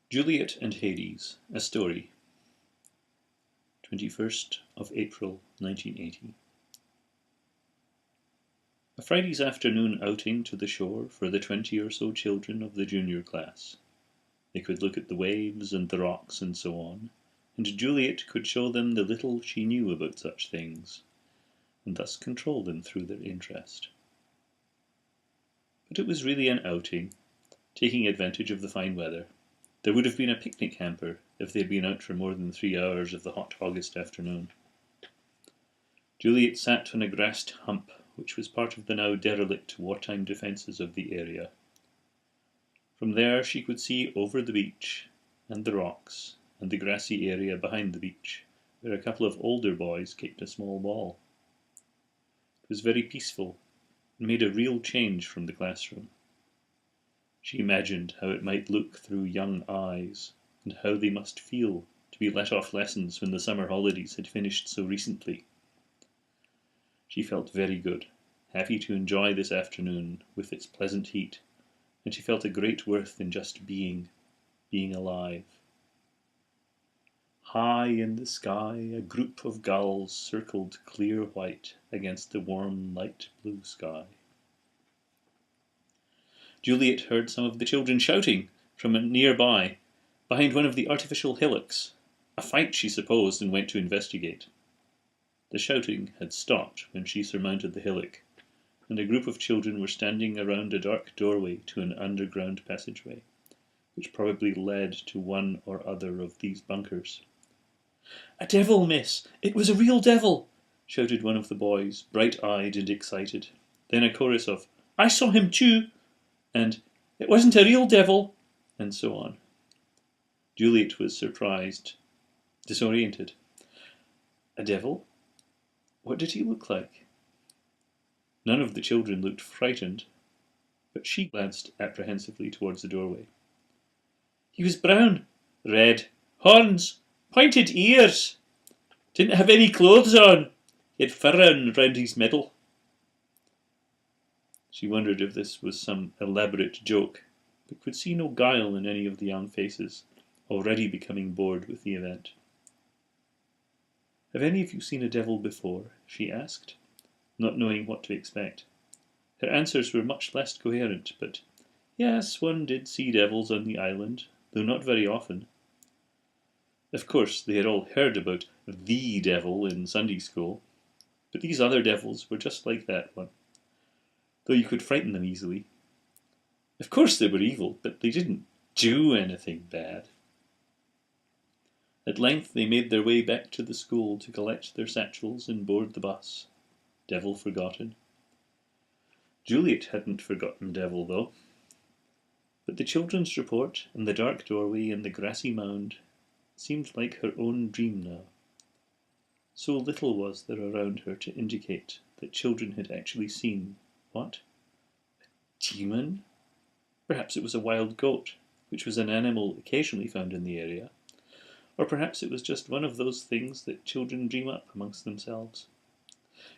Juliet and Hades, a story. 21st of April 1980. A Friday's afternoon outing to the shore for the 20 or so children of the junior class. They could look at the waves and the rocks and so on, and Juliet could show them the little she knew about such things, and thus control them through their interest. But it was really an outing, taking advantage of the fine weather. There would have been a picnic hamper if they had been out for more than 3 hours of the hot August afternoon. Juliet sat on a grassed hump which was part of the now derelict wartime defences of the area. From there she could see over the beach and the rocks and the grassy area behind the beach, where a couple of older boys kicked a small ball. It was very peaceful and made a real change from the classroom. She imagined how it might look through young eyes, and how they must feel to be let off lessons when the summer holidays had finished so recently. She felt very good, happy to enjoy this afternoon with its pleasant heat, and she felt a great worth in just being alive. High in the sky a group of gulls circled clear white against the warm light blue sky. Juliet heard some of the children shouting from nearby, behind one of the artificial hillocks. A fight, she supposed, and went to investigate. The shouting had stopped when she surmounted the hillock, and a group of children were standing around a dark doorway to an underground passageway, which probably led to one or other of these bunkers. "A devil, miss! It was a real devil!" shouted one of the boys, bright-eyed and excited. Then a chorus of, "I saw him too!" and "It wasn't a real devil!" and so on. Juliet was surprised, disoriented. A devil? What did he look like? None of the children looked frightened, but she glanced apprehensively towards the doorway. "He was brown, red, horns, pointed ears. Didn't have any clothes on. He had fur round his middle." She wondered if this was some elaborate joke, but could see no guile in any of the young faces, already becoming bored with the event. "Have any of you seen a devil before?" she asked, not knowing what to expect. Her answers were much less coherent, but yes, one did see devils on the island, though not very often. Of course, they had all heard about the devil in Sunday school, but these other devils were just like that one, though you could frighten them easily. Of course they were evil, but they didn't do anything bad. At length they made their way back to the school to collect their satchels and board the bus. Devil forgotten. Juliet hadn't forgotten Devil, though. But the children's report and the dark doorway and the grassy mound seemed like her own dream now. So little was there around her to indicate that children had actually seen what? A demon? Perhaps it was a wild goat, which was an animal occasionally found in the area. Or perhaps it was just one of those things that children dream up amongst themselves.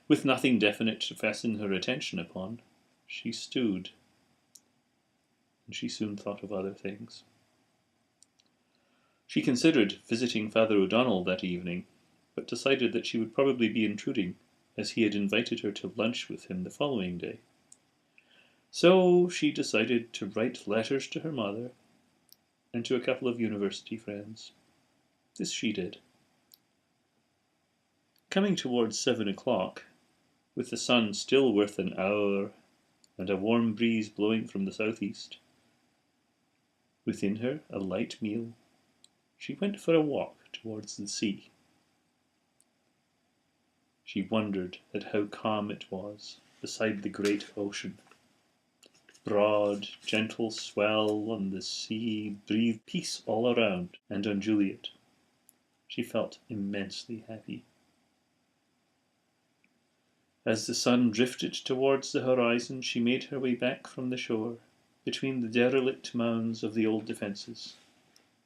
With nothing definite to fasten her attention upon, she stewed, and she soon thought of other things. She considered visiting Father O'Donnell that evening, but decided that she would probably be intruding, as he had invited her to lunch with him the following day. So she decided to write letters to her mother and to a couple of university friends. This she did. Coming towards 7 o'clock, with the sun still worth an hour and a warm breeze blowing from the southeast, within her a light meal, she went for a walk towards the sea. She wondered at how calm it was beside the great ocean. Broad, gentle swell on the sea breathed peace all around and on Juliet. She felt immensely happy. As the sun drifted towards the horizon, she made her way back from the shore, between the derelict mounds of the old defences.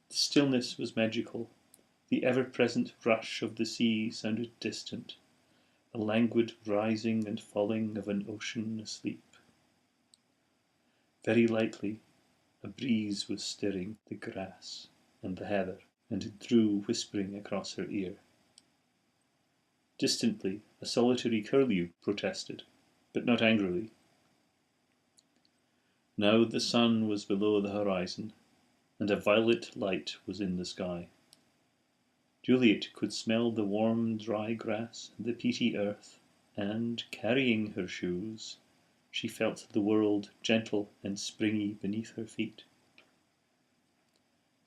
The stillness was magical. The ever-present rush of the sea sounded distant, a languid rising and falling of an ocean asleep. Very lightly, a breeze was stirring the grass. and the heather, and drew whispering across her ear. Distantly, a solitary curlew protested, but not angrily. Now the sun was below the horizon, and a violet light was in the sky. Juliet could smell the warm, dry grass and the peaty earth, and, carrying her shoes, she felt the world gentle and springy beneath her feet.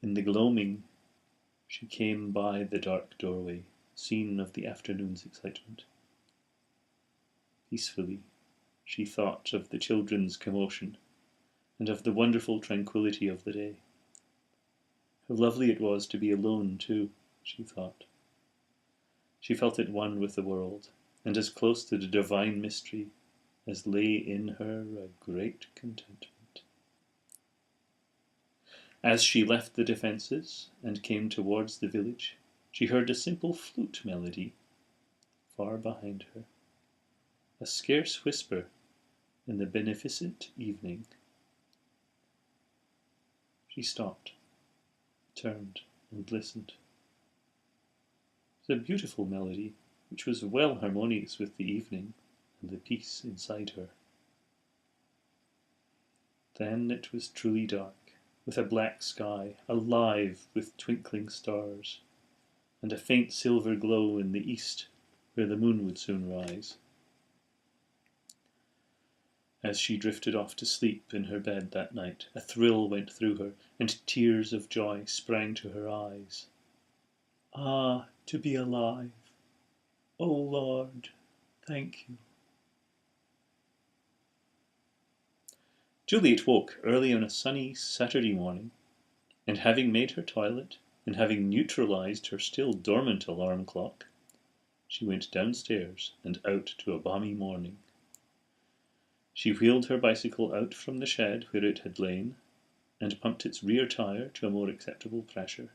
In the gloaming, she came by the dark doorway, scene of the afternoon's excitement. Peacefully, she thought of the children's commotion, and of the wonderful tranquillity of the day. How lovely it was to be alone, too, she thought. She felt at one with the world, and as close to the divine mystery as lay in her a great contentment. As she left the defences and came towards the village, she heard a simple flute melody far behind her, a scarce whisper in the beneficent evening. She stopped, turned, and listened. It was a beautiful melody, which was well harmonious with the evening and the peace inside her. Then it was truly dark, with a black sky, alive with twinkling stars, and a faint silver glow in the east, where the moon would soon rise. As she drifted off to sleep in her bed that night, a thrill went through her, and tears of joy sprang to her eyes. Ah, to be alive! O Lord, thank you. Juliet woke early on a sunny Saturday morning, and having made her toilet, and having neutralized her still dormant alarm clock, she went downstairs and out to a balmy morning. She wheeled her bicycle out from the shed where it had lain, and pumped its rear tire to a more acceptable pressure.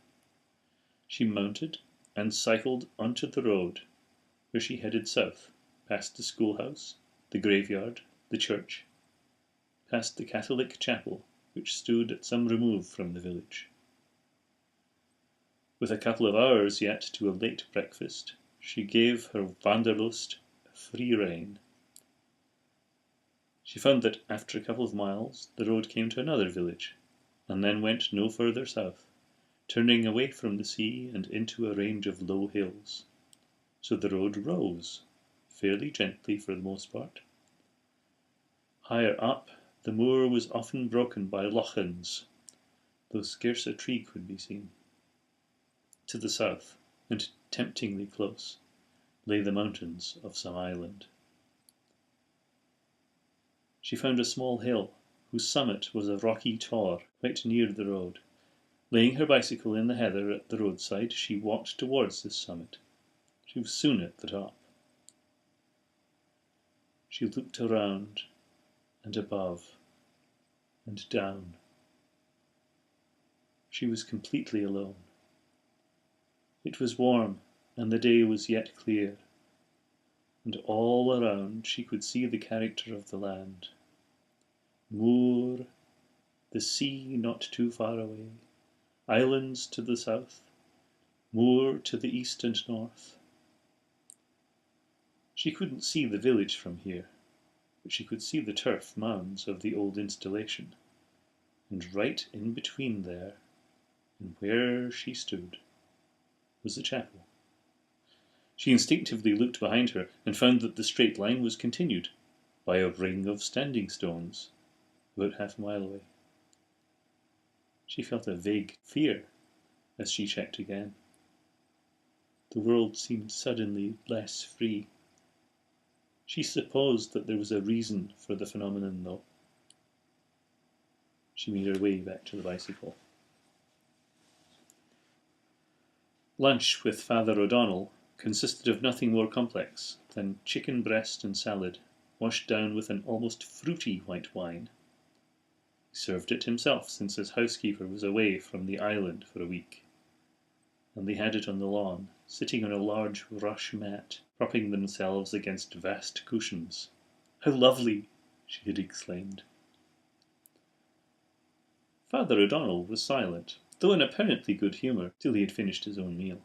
She mounted and cycled onto the road, where she headed south, past the schoolhouse, the graveyard, the church, past the Catholic chapel, which stood at some remove from the village. With a couple of hours yet to a late breakfast, she gave her wanderlust free rein. She found that after a couple of miles the road came to another village, and then went no further south, turning away from the sea and into a range of low hills. So the road rose, fairly gently for the most part. Higher up, the moor was often broken by lochans, though scarce a tree could be seen. To the south, and temptingly close, lay the mountains of some island. She found a small hill, whose summit was a rocky tor, quite near the road. Laying her bicycle in the heather at the roadside, she walked towards this summit. She was soon at the top. She looked around, and above, and down. She was completely alone. It was warm, and the day was yet clear, and all around she could see the character of the land. Moor, the sea not too far away, islands to the south, moor to the east and north. She couldn't see the village from here, but she could see the turf mounds of the old installation, and right in between there, and where she stood, was the chapel. She instinctively looked behind her, and found that the straight line was continued by a ring of standing stones, about half a mile away. She felt a vague fear as she checked again. The world seemed suddenly less free. She supposed that there was a reason for the phenomenon, though. She made her way back to the bicycle. Lunch with Father O'Donnell consisted of nothing more complex than chicken breast and salad, washed down with an almost fruity white wine. He served it himself, since his housekeeper was away from the island for a week, and they had it on the lawn, sitting on a large rush mat, propping themselves against vast cushions. "How lovely!" she had exclaimed. Father O'Donnell was silent, Though in apparently good humour till he had finished his own meal.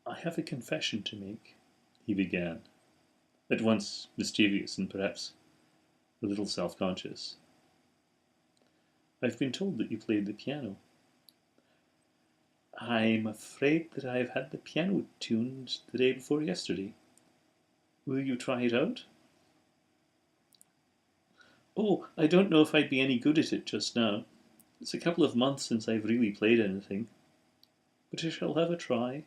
"I have a confession to make," he began, at once mischievous and perhaps a little self-conscious. "I've been told that you played the piano." "I'm afraid that I've had the piano tuned the day before yesterday. Will you try it out?" "Oh, I don't know if I'd be any good at it just now. It's a couple of months since I've really played anything. But I shall have a try."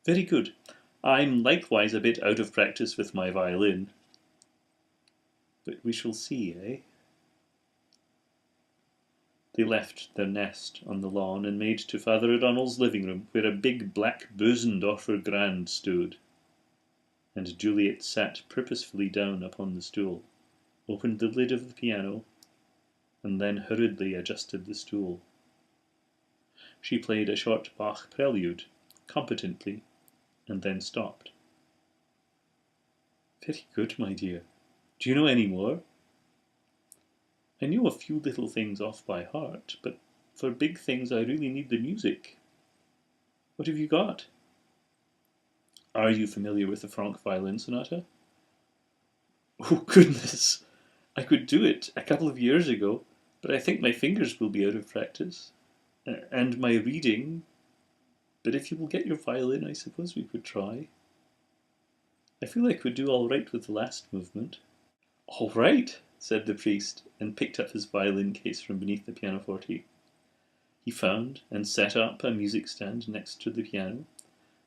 "Very good. I'm likewise a bit out of practice with my violin. But we shall see, eh?" They left their nest on the lawn and made to Father O'Donnell's living room, where a big black Bösendorfer Grand stood. And Juliet sat purposefully down upon the stool, opened the lid of the piano, and then hurriedly adjusted the stool. She played a short Bach prelude, competently, and then stopped. "Very good, my dear. Do you know any more?" "I know a few little things off by heart, but for big things I really need the music. What have you got?" "Are you familiar with the Franck violin sonata?" "Oh, goodness! I could do it a couple of years ago, but I think my fingers will be out of practice. And my reading. But if you will get your violin, I suppose we could try. I feel I could do all right with the last movement." "All right," said the priest, and picked up his violin case from beneath the pianoforte. He found and set up a music stand next to the piano,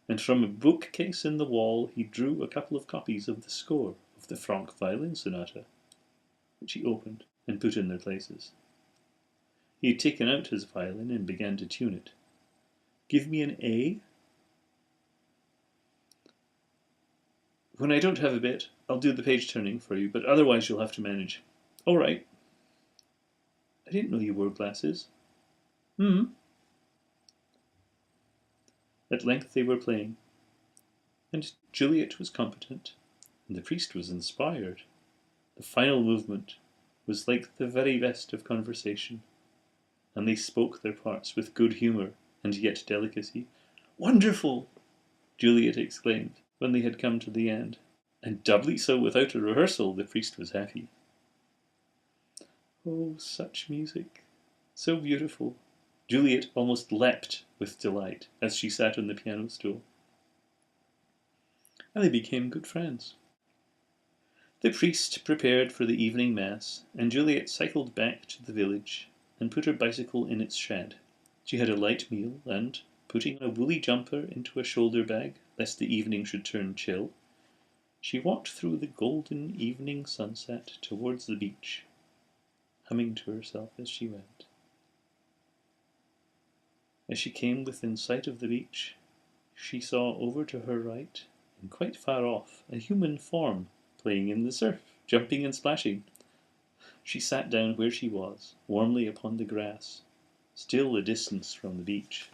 and from a bookcase in the wall he drew a couple of copies of the score of the Franck violin sonata, which he opened and put in their places. He had taken out his violin and began to tune it. "Give me an A." "When I don't have a bit, I'll do the page turning for you, but otherwise you'll have to manage." "All right." "I didn't know you wore glasses." At length they were playing, and Juliet was competent, and the priest was inspired. The final movement was like the very best of conversation, and they spoke their parts with good humour and yet delicacy. "Wonderful!" Juliet exclaimed, when they had come to the end, and doubly so without a rehearsal. The priest was happy. Oh, such music! So beautiful! Juliet almost leapt with delight as she sat on the piano stool. And they became good friends. The priest prepared for the evening mass, and Juliet cycled back to the village and put her bicycle in its shed. She had a light meal, and, putting a woolly jumper into a shoulder bag, lest the evening should turn chill, she walked through the golden evening sunset towards the beach, humming to herself as she went. As she came within sight of the beach, she saw over to her right, and quite far off, a human form playing in the surf, jumping and splashing. She sat down where she was, warmly upon the grass, still a distance from the beach.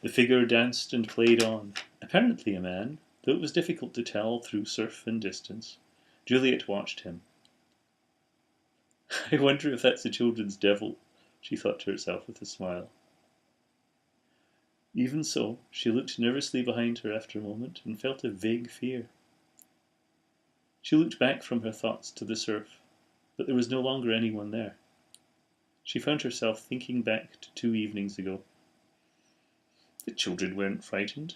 The figure danced and played on, apparently a man, though it was difficult to tell through surf and distance. Juliet watched him. "I wonder if that's a children's devil," she thought to herself with a smile. Even so, she looked nervously behind her after a moment and felt a vague fear. She looked back from her thoughts to the surf, but there was no longer anyone there. She found herself thinking back to 2 evenings ago. The children weren't frightened.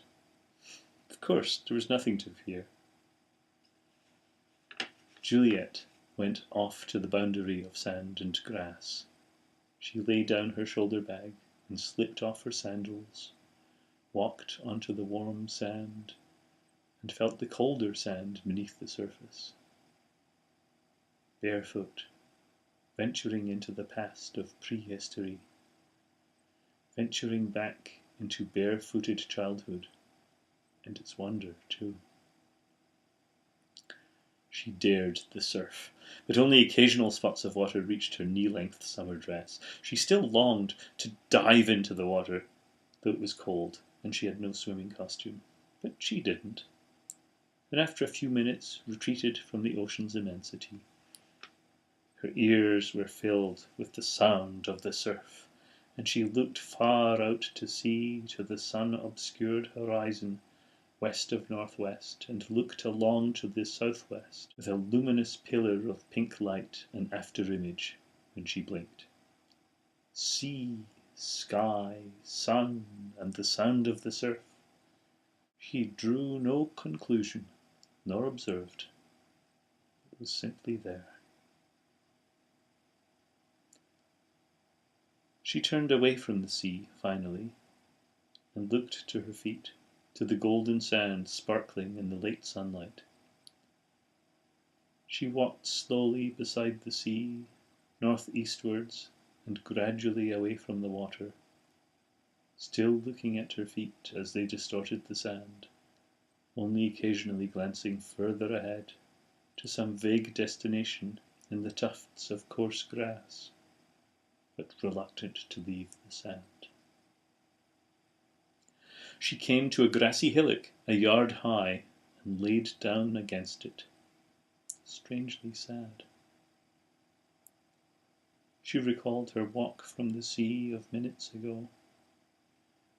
Of course, there was nothing to fear. Juliet went off to the boundary of sand and grass. She laid down her shoulder bag and slipped off her sandals, walked onto the warm sand, and felt the colder sand beneath the surface. Barefoot, venturing into the past of prehistory, venturing back into barefooted childhood, and its wonder too. She dared the surf, but only occasional spots of water reached her knee-length summer dress. She still longed to dive into the water, though it was cold, and she had no swimming costume. But she didn't, and after a few minutes retreated from the ocean's immensity. Her ears were filled with the sound of the surf, and she looked far out to sea, to the sun-obscured horizon, west of northwest, and looked along to the southwest, with a luminous pillar of pink light and after-image, when she blinked. Sea, sky, sun, and the sound of the surf. She drew no conclusion, nor observed. It was simply there. She turned away from the sea, finally, and looked to her feet, to the golden sand sparkling in the late sunlight. She walked slowly beside the sea, northeastwards, and gradually away from the water, still looking at her feet as they distorted the sand, only occasionally glancing further ahead to some vague destination in the tufts of coarse grass, but reluctant to leave the sand. She came to a grassy hillock a yard high and laid down against it, strangely sad. She recalled her walk from the sea of minutes ago,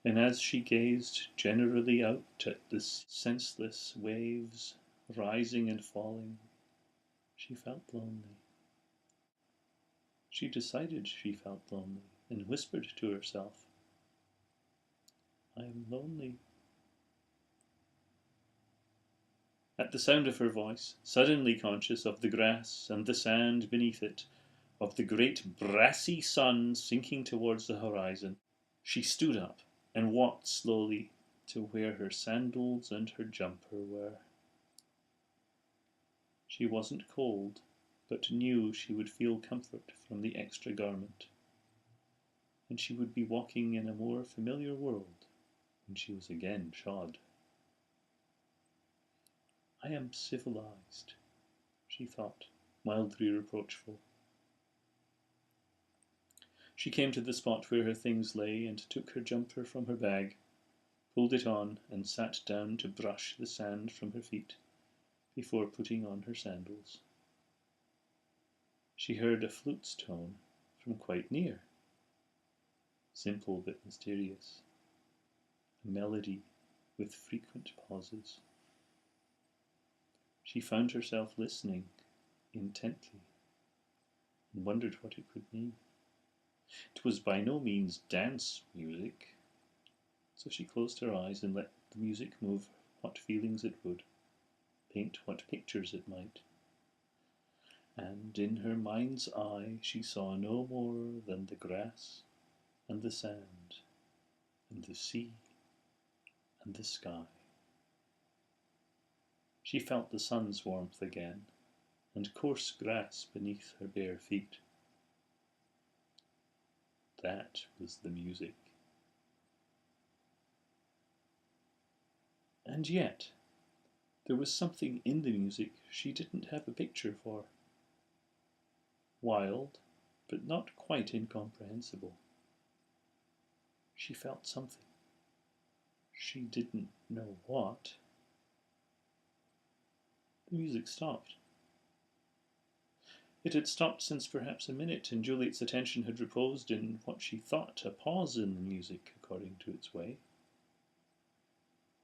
and as she gazed generally out at the senseless waves rising and falling, she felt lonely. She decided she felt lonely and whispered to herself, "I am lonely." At the sound of her voice, suddenly conscious of the grass and the sand beneath it, of the great brassy sun sinking towards the horizon, she stood up and walked slowly to where her sandals and her jumper were. She wasn't cold, but knew she would feel comfort from the extra garment, and she would be walking in a more familiar world when she was again shod. "I am civilized," she thought, mildly reproachful. She came to the spot where her things lay and took her jumper from her bag, pulled it on, and sat down to brush the sand from her feet before putting on her sandals. She heard a flute's tone from quite near, simple but mysterious, a melody with frequent pauses. She found herself listening intently and wondered what it could mean. It was by no means dance music, so she closed her eyes and let the music move what feelings it would, paint what pictures it might. And in her mind's eye she saw no more than the grass and the sand and the sea and the sky. She felt the sun's warmth again, and coarse grass beneath her bare feet. That was the music. And yet, there was something in the music she didn't have a picture for. Wild, but not quite incomprehensible. She felt something. She didn't know what. The music stopped. It had stopped since perhaps a minute, and Juliet's attention had reposed in what she thought a pause in the music, according to its way.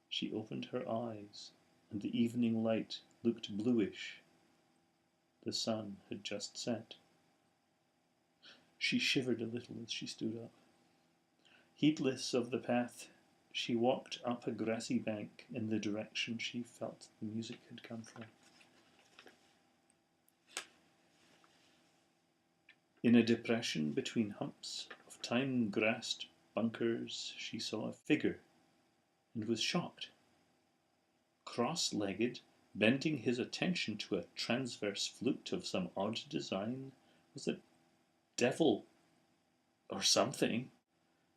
She opened her eyes, and the evening light looked bluish. The sun had just set. She shivered a little as she stood up. Heedless of the path, she walked up a grassy bank in the direction she felt the music had come from. In a depression between humps of time-grassed bunkers, she saw a figure and was shocked. Cross-legged, bending his attention to a transverse flute of some odd design, was a devil or something.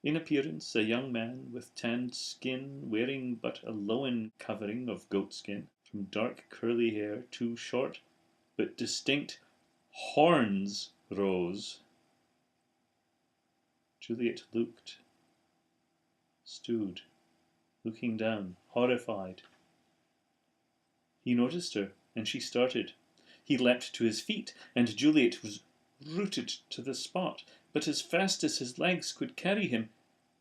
In appearance, a young man with tanned skin, wearing but a loin covering of goatskin. From dark curly hair, two short but distinct horns rose. Juliet stood, looking down, horrified. He noticed her, and she started. He leapt to his feet, and Juliet was rooted to the spot, but as fast as his legs could carry him,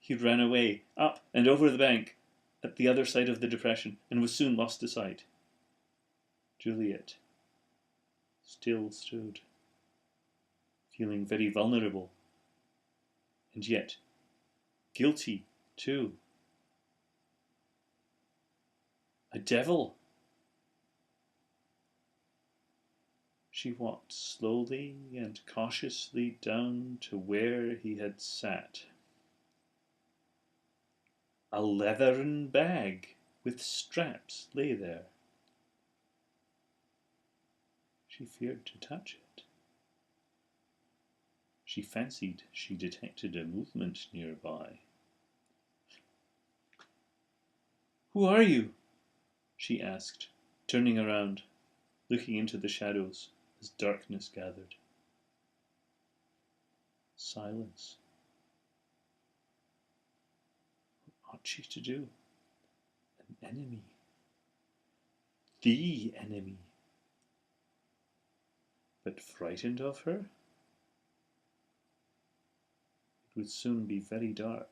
he ran away, up and over the bank, at the other side of the depression, and was soon lost to sight. Juliet still stood, feeling very vulnerable, and yet guilty too. A devil! She walked slowly and cautiously down to where he had sat. A leathern bag with straps lay there. She feared to touch it. She fancied she detected a movement nearby. "Who are you?" she asked, turning around, looking into the shadows as darkness gathered. Silence. What ought she to do? An enemy. The enemy. But frightened of her? It would soon be very dark.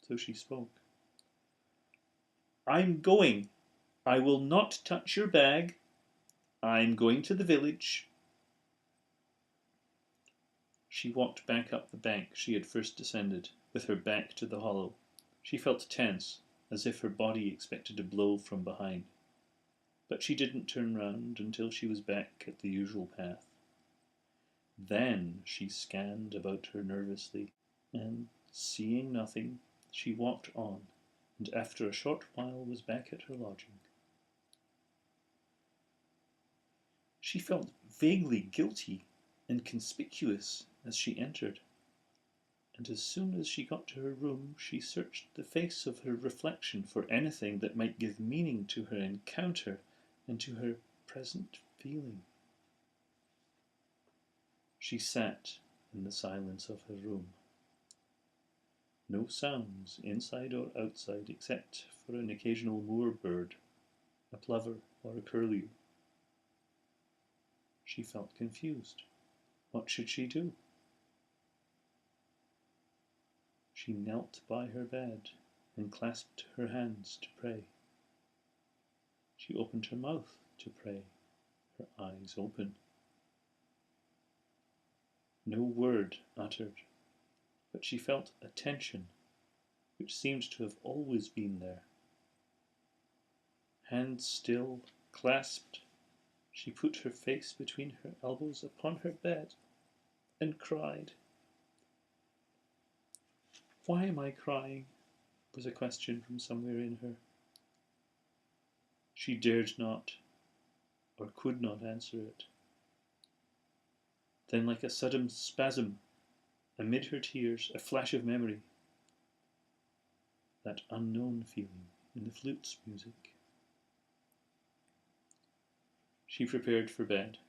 So she spoke. "I'm going. I will not touch your bag. I'm going to the village." She walked back up the bank she had first descended, with her back to the hollow. She felt tense, as if her body expected a blow from behind. But she didn't turn round until she was back at the usual path. Then she scanned about her nervously, and, seeing nothing, she walked on, and after a short while was back at her lodging. She felt vaguely guilty and conspicuous as she entered, and as soon as she got to her room she searched the face of her reflection for anything that might give meaning to her encounter and to her present feeling. She sat in the silence of her room. No sounds inside or outside except for an occasional moor bird, a plover or a curlew. She felt confused. What should she do? She knelt by her bed and clasped her hands to pray. She opened her mouth to pray, her eyes open. No word uttered, but she felt a tension which seemed to have always been there. Hands still clasped, she put her face between her elbows upon her bed and cried. "Why am I crying?" was a question from somewhere in her. She dared not, or could not answer it. Then, like a sudden spasm, amid her tears, a flash of memory. That unknown feeling in the flute's music. She prepared for bed,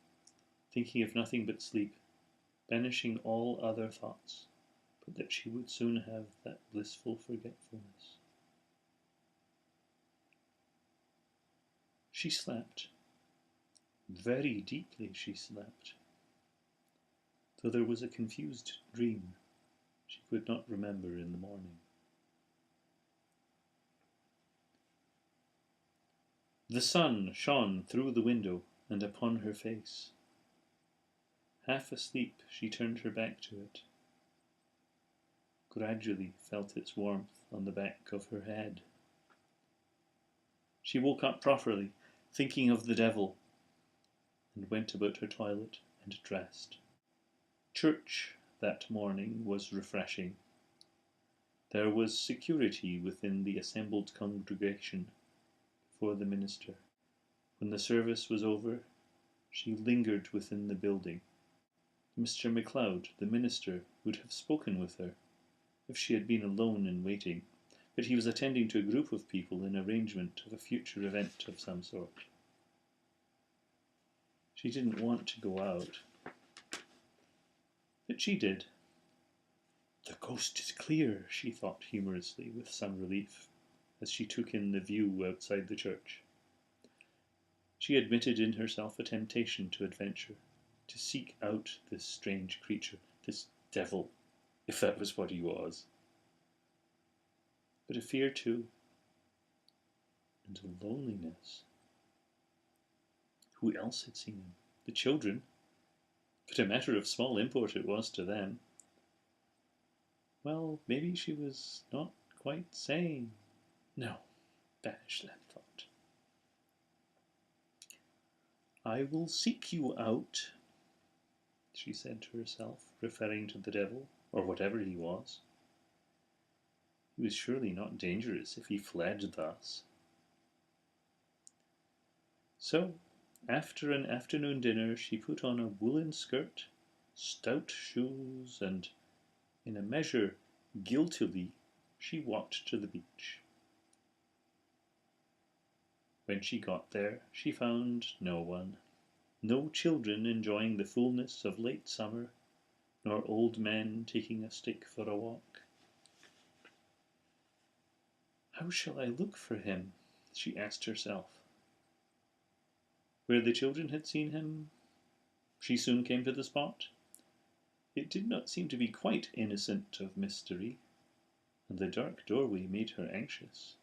thinking of nothing but sleep, banishing all other thoughts, but that she would soon have that blissful forgetfulness. She slept. Very deeply she slept. Though there was a confused dream she could not remember in the morning. The sun shone through the window and upon her face. Half asleep, she turned her back to it. Gradually felt its warmth on the back of her head. She woke up properly, thinking of the devil, and went about her toilet and dressed. Church that morning was refreshing. There was security within the assembled congregation before the minister. When the service was over, she lingered within the building. Mr. MacLeod, the minister, would have spoken with her if she had been alone in waiting, but he was attending to a group of people in arrangement of a future event of some sort. She didn't want to go out, but she did. "The coast is clear," she thought humorously, with some relief, as she took in the view outside the church. She admitted in herself a temptation to adventure. to seek out this strange creature, this devil, if that was what he was. But a fear too, and a loneliness. Who else had seen him? The children, but a matter of small import it was to them. Well, maybe she was not quite sane. No, banish that thought. I will seek you out, she said to herself, referring to the devil, or whatever he was. He was surely not dangerous if he fled thus. So, after an afternoon dinner, she put on a woolen skirt, stout shoes, and, in a measure guiltily, she walked to the beach. When she got there, she found no one. No children enjoying the fullness of late summer, nor old men taking a stick for a walk. How shall I look for him? She asked herself. Where the children had seen him, she soon came to the spot. It did not seem to be quite innocent of mystery, and the dark doorway made her anxious.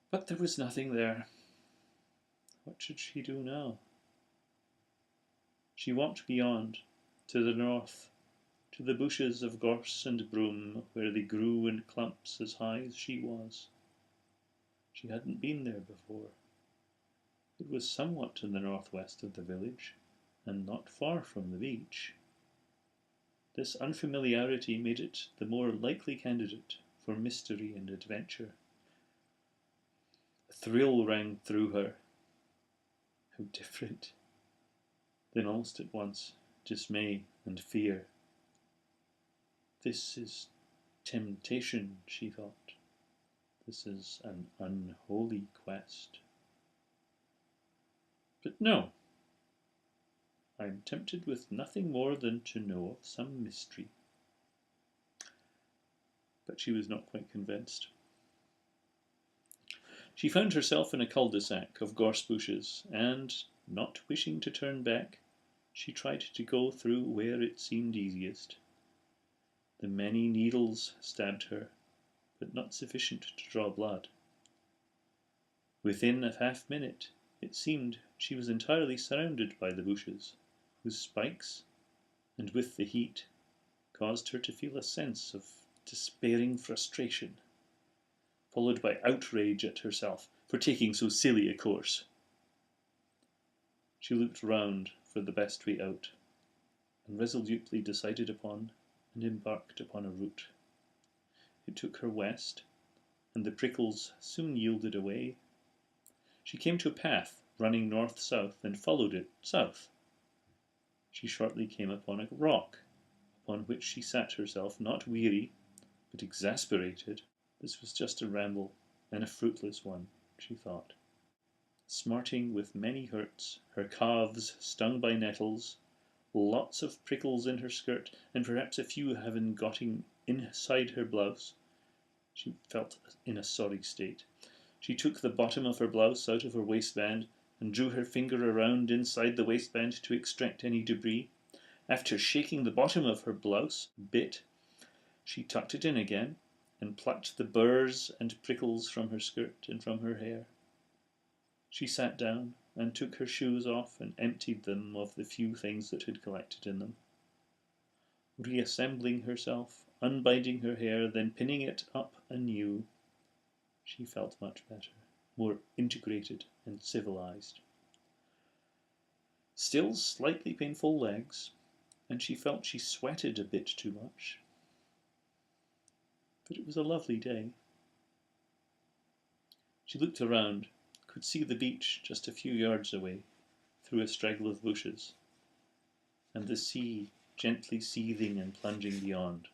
But there was nothing there. What should she do now? She walked beyond, to the north, to the bushes of gorse and broom, where they grew in clumps as high as she was. She hadn't been there before. It was somewhat to the northwest of the village, and not far from the beach. This unfamiliarity made it the more likely candidate for mystery and adventure. A thrill ran through her. How different! Then almost at once, dismay and fear. This is temptation, she thought. This is an unholy quest. But no, I am tempted with nothing more than to know of some mystery. But she was not quite convinced. She found herself in a cul-de-sac of gorse bushes, and, not wishing to turn back, she tried to go through where it seemed easiest. The many needles stabbed her, but not sufficient to draw blood. Within a half-minute, it seemed she was entirely surrounded by the bushes, whose spikes, and with the heat, caused her to feel a sense of despairing frustration, followed by outrage at herself for taking so silly a course. She looked round for the best way out, and resolutely decided upon and embarked upon a route. It took her west, and the prickles soon yielded away. She came to a path running north-south and followed it south. She shortly came upon a rock, upon which she sat herself, not weary, but exasperated. This was just a ramble, and a fruitless one, she thought. Smarting with many hurts, her calves stung by nettles, lots of prickles in her skirt, and perhaps a few having gotten inside her blouse, she felt in a sorry state. She took the bottom of her blouse out of her waistband and drew her finger around inside the waistband to extract any debris. After shaking the bottom of her blouse a bit, she tucked it in again and plucked the burrs and prickles from her skirt and from her hair. She sat down and took her shoes off and emptied them of the few things that had collected in them. Reassembling herself, unbinding her hair, then pinning it up anew, she felt much better, more integrated and civilized. Still slightly painful legs, and she felt she sweated a bit too much. But it was a lovely day. She looked around, could see the beach just a few yards away, through a straggle of bushes, and the sea gently seething and plunging beyond.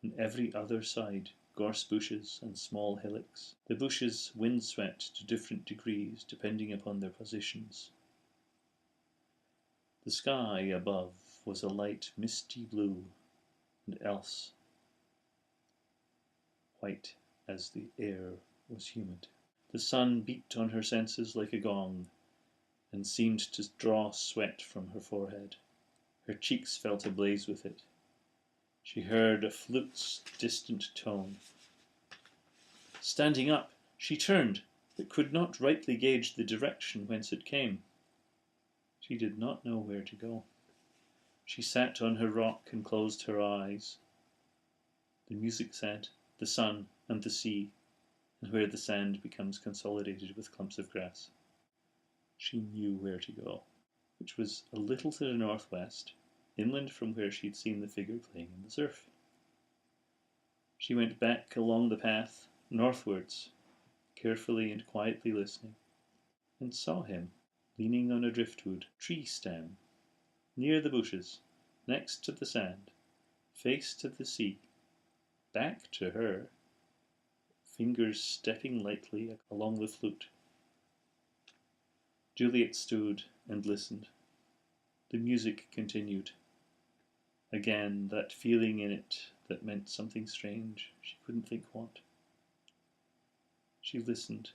On every other side, gorse bushes and small hillocks, the bushes wind-swept to different degrees depending upon their positions. The sky above was a light misty blue, and else white as the air was humid. The sun beat on her senses like a gong, and seemed to draw sweat from her forehead. Her cheeks felt ablaze with it. She heard a flute's distant tone. Standing up, she turned, but could not rightly gauge the direction whence it came. She did not know where to go. She sat on her rock and closed her eyes. The music said, the sun and the sea, and where the sand becomes consolidated with clumps of grass. She knew where to go, which was a little to the northwest, inland from where she had seen the figure playing in the surf. She went back along the path, northwards, carefully and quietly listening, and saw him leaning on a driftwood tree stem, near the bushes, next to the sand, face to the sea, back to her, fingers stepping lightly along the flute. Juliet stood and listened. The music continued. Again, that feeling in it that meant something strange, she couldn't think what. She listened,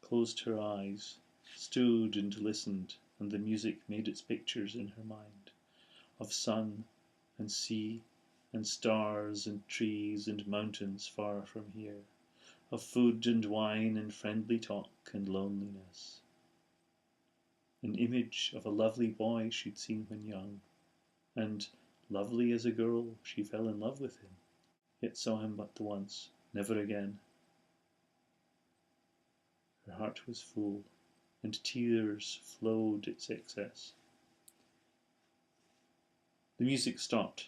closed her eyes, stood and listened, and the music made its pictures in her mind, of sun and sea and stars and trees and mountains far from here, of food and wine and friendly talk and loneliness. An image of a lovely boy she'd seen when young, and, lovely as a girl, she fell in love with him, yet saw him but the once, never again. Her heart was full, and tears flowed its excess. The music stopped.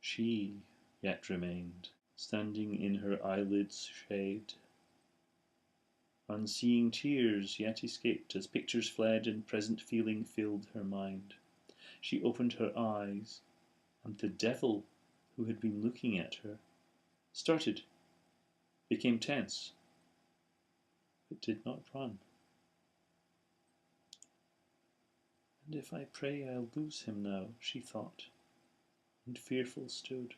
She yet remained, standing in her eyelids' shade. Unseeing tears yet escaped as pictures fled and present feeling filled her mind. She opened her eyes, and the devil who had been looking at her started, became tense, but did not run. And if I pray I'll lose him now, she thought, and fearful stood.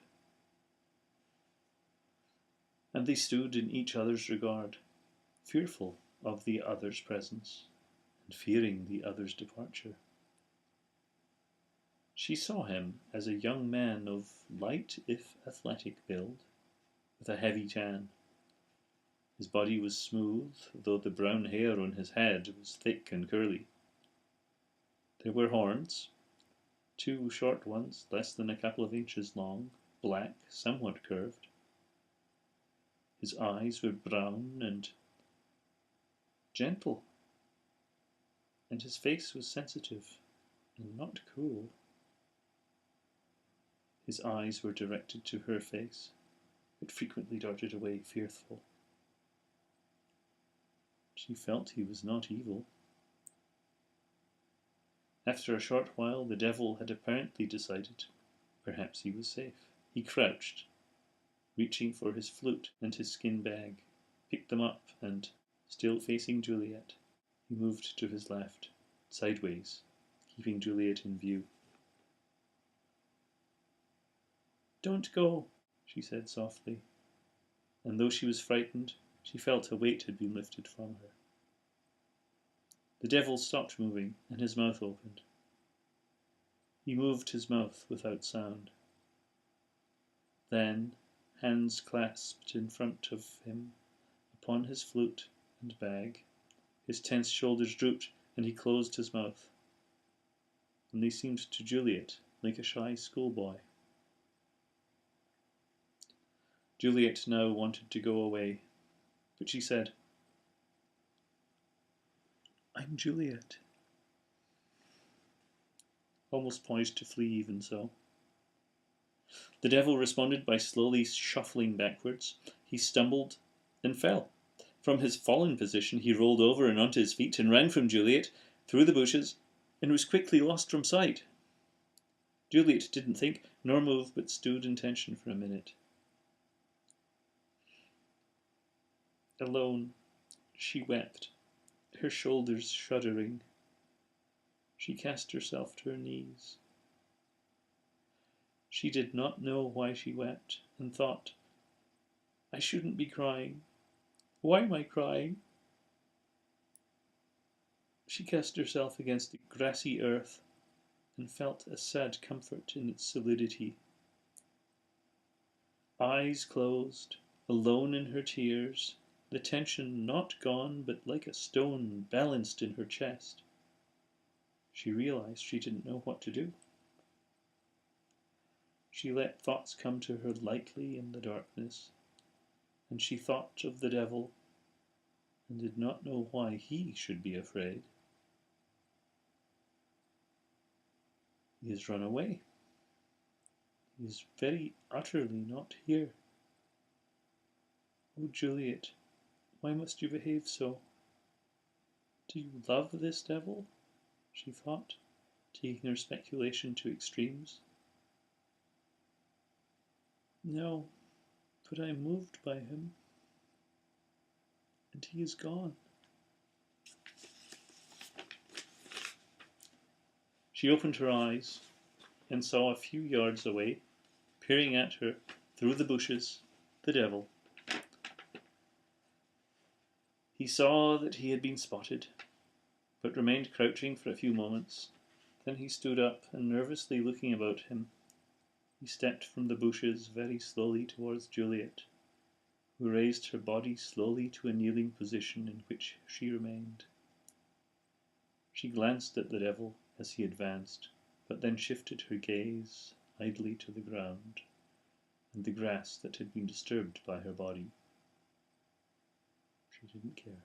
And they stood in each other's regard, fearful of the other's presence, and fearing the other's departure. She saw him as a young man of light if athletic build, with a heavy tan. His body was smooth, though the brown hair on his head was thick and curly. There were horns, 2 short ones less than a couple of inches long, black, somewhat curved. His eyes were brown and gentle, and his face was sensitive and not cruel. His eyes were directed to her face, but frequently darted away, fearful. She felt he was not evil. After a short while, the devil had apparently decided perhaps he was safe. He crouched, reaching for his flute and his skin bag, picked them up, and, still facing Juliet, he moved to his left, sideways, keeping Juliet in view. "Don't go," she said softly, and though she was frightened, she felt a weight had been lifted from her. The devil stopped moving, and his mouth opened. He moved his mouth without sound. Then, hands clasped in front of him upon his flute and bag, his tense shoulders drooped, and he closed his mouth. And they seemed to Juliet like a shy schoolboy. Juliet now wanted to go away, but she said, "I'm Juliet," almost poised to flee even so. The devil responded by slowly shuffling backwards. He stumbled and fell. From his fallen position he rolled over and onto his feet and ran from Juliet, through the bushes, and was quickly lost from sight. Juliet didn't think nor move, but stood in tension for a minute. Alone, she wept, her shoulders shuddering. She cast herself to her knees. She did not know why she wept, and thought, "I shouldn't be crying. Why am I crying?" She cast herself against the grassy earth and felt a sad comfort in its solidity. Eyes closed, alone in her tears, the tension not gone but like a stone balanced in her chest. She realized she didn't know what to do. She let thoughts come to her lightly in the darkness, and she thought of the devil and did not know why he should be afraid. He has run away. He is very utterly not here. Oh, Juliet, why must you behave so? Do you love this devil? She thought, taking her speculation to extremes. No, but I am moved by him, and he is gone. She opened her eyes and saw a few yards away, peering at her through the bushes, the devil. He saw that he had been spotted, but remained crouching for a few moments. Then he stood up and, nervously looking about him, he stepped from the bushes very slowly towards Juliet, who raised her body slowly to a kneeling position in which she remained. She glanced at the devil as he advanced, but then shifted her gaze idly to the ground and the grass that had been disturbed by her body. She didn't care.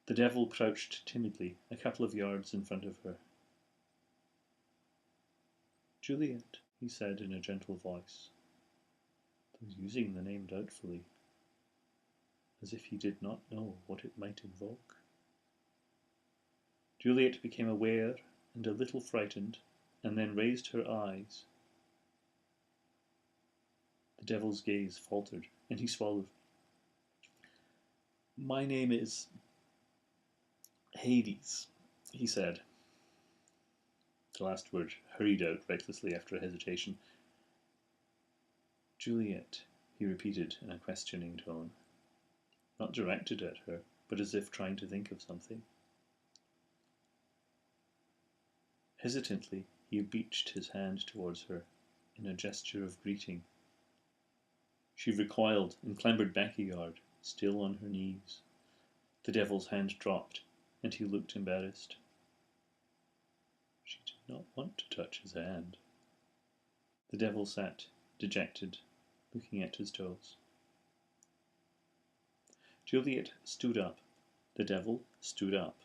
The devil crouched timidly a couple of yards in front of her. "Juliet," he said in a gentle voice, though using the name doubtfully, as if he did not know what it might invoke. Juliet became aware and a little frightened, and then raised her eyes. The devil's gaze faltered, and he swallowed. "My name is Hades," he said. The last word hurried out recklessly after a hesitation. "Juliet," he repeated in a questioning tone, not directed at her, but as if trying to think of something. Hesitantly, he reached his hand towards her in a gesture of greeting. She recoiled and clambered back a yard, still on her knees. The devil's hand dropped, and he looked embarrassed. She did not want to touch his hand. The devil sat, dejected, looking at his toes. Juliet stood up. The devil stood up.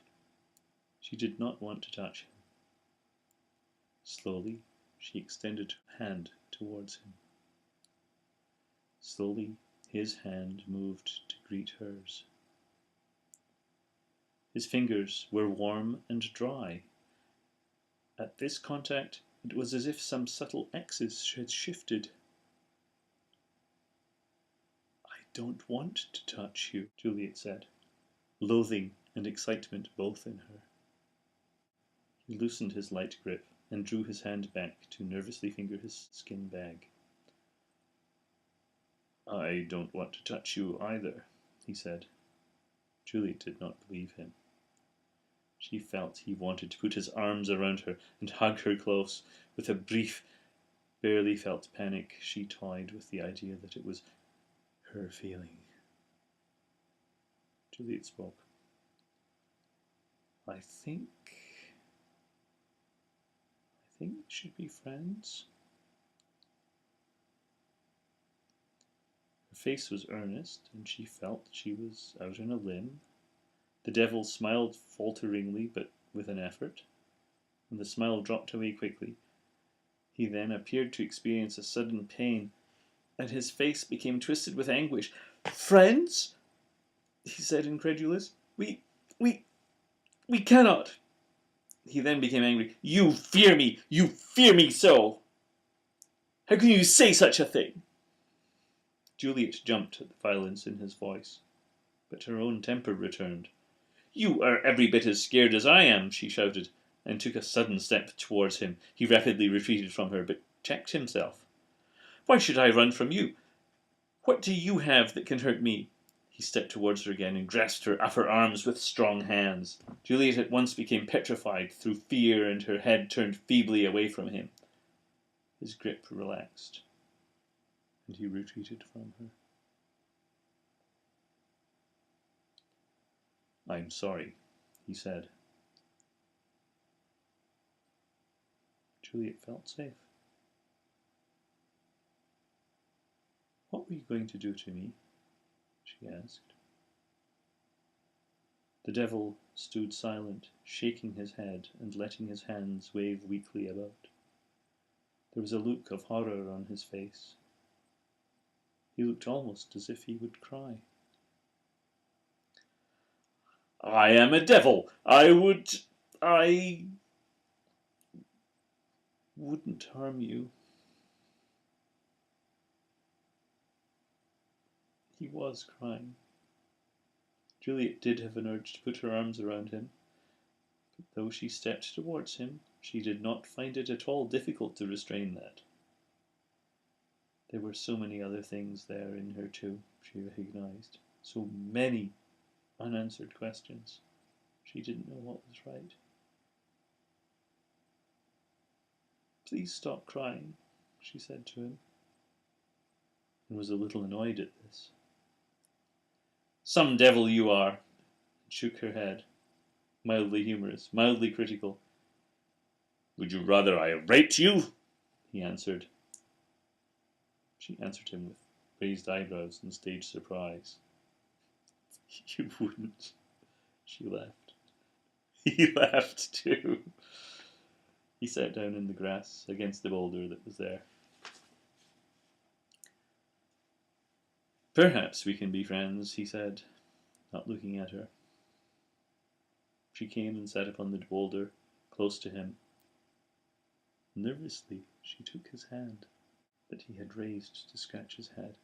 She did not want to touch him. Slowly, she extended her hand towards him. Slowly, his hand moved to greet hers. His fingers were warm and dry. At this contact, it was as if some subtle axis had shifted. "I don't want to touch you," Juliet said, loathing and excitement both in her. He loosened his light grip and drew his hand back to nervously finger his skin bag. "I don't want to touch you either," he said. Juliet did not believe him. She felt he wanted to put his arms around her and hug her close. With a brief, barely felt panic, she toyed with the idea that it was her feeling. Juliet spoke. I think we should be friends." Her face was earnest, and she felt she was out on a limb. The devil smiled falteringly, but with an effort, and the smile dropped away quickly. He then appeared to experience a sudden pain, and his face became twisted with anguish. "Friends?" he said, incredulous. We cannot." He then became angry. You fear me so! How can you say such a thing?" Juliet jumped at the violence in his voice, but her own temper returned. "You are every bit as scared as I am," she shouted, and took a sudden step towards him. He rapidly retreated from her, but checked himself. "Why should I run from you? What do you have that can hurt me?" He stepped towards her again and grasped her upper arms with strong hands. Juliet at once became petrified through fear, and her head turned feebly away from him. His grip relaxed, and he retreated from her. "I'm sorry," he said. Juliet felt safe. "What were you going to do to me?" she asked. The devil stood silent, shaking his head and letting his hands wave weakly about. There was a look of horror on his face. He looked almost as if he would cry. "I am a devil. I wouldn't harm you." He was crying. Juliet did have an urge to put her arms around him, but though she stepped towards him, she did not find it at all difficult to restrain that. There were so many other things there in her too, she recognized. So many unanswered questions. She didn't know what was right. "Please stop crying," she said to him, and was a little annoyed at this. "Some devil you are," and shook her head, mildly humorous, mildly critical. "Would you rather I raped you?" he answered. She answered him with raised eyebrows and stage surprise. "You wouldn't," she laughed. He laughed too. He sat down in the grass against the boulder that was there. "Perhaps we can be friends," he said, not looking at her. She came and sat upon the boulder, close to him. Nervously, she took his hand that he had raised to scratch his head.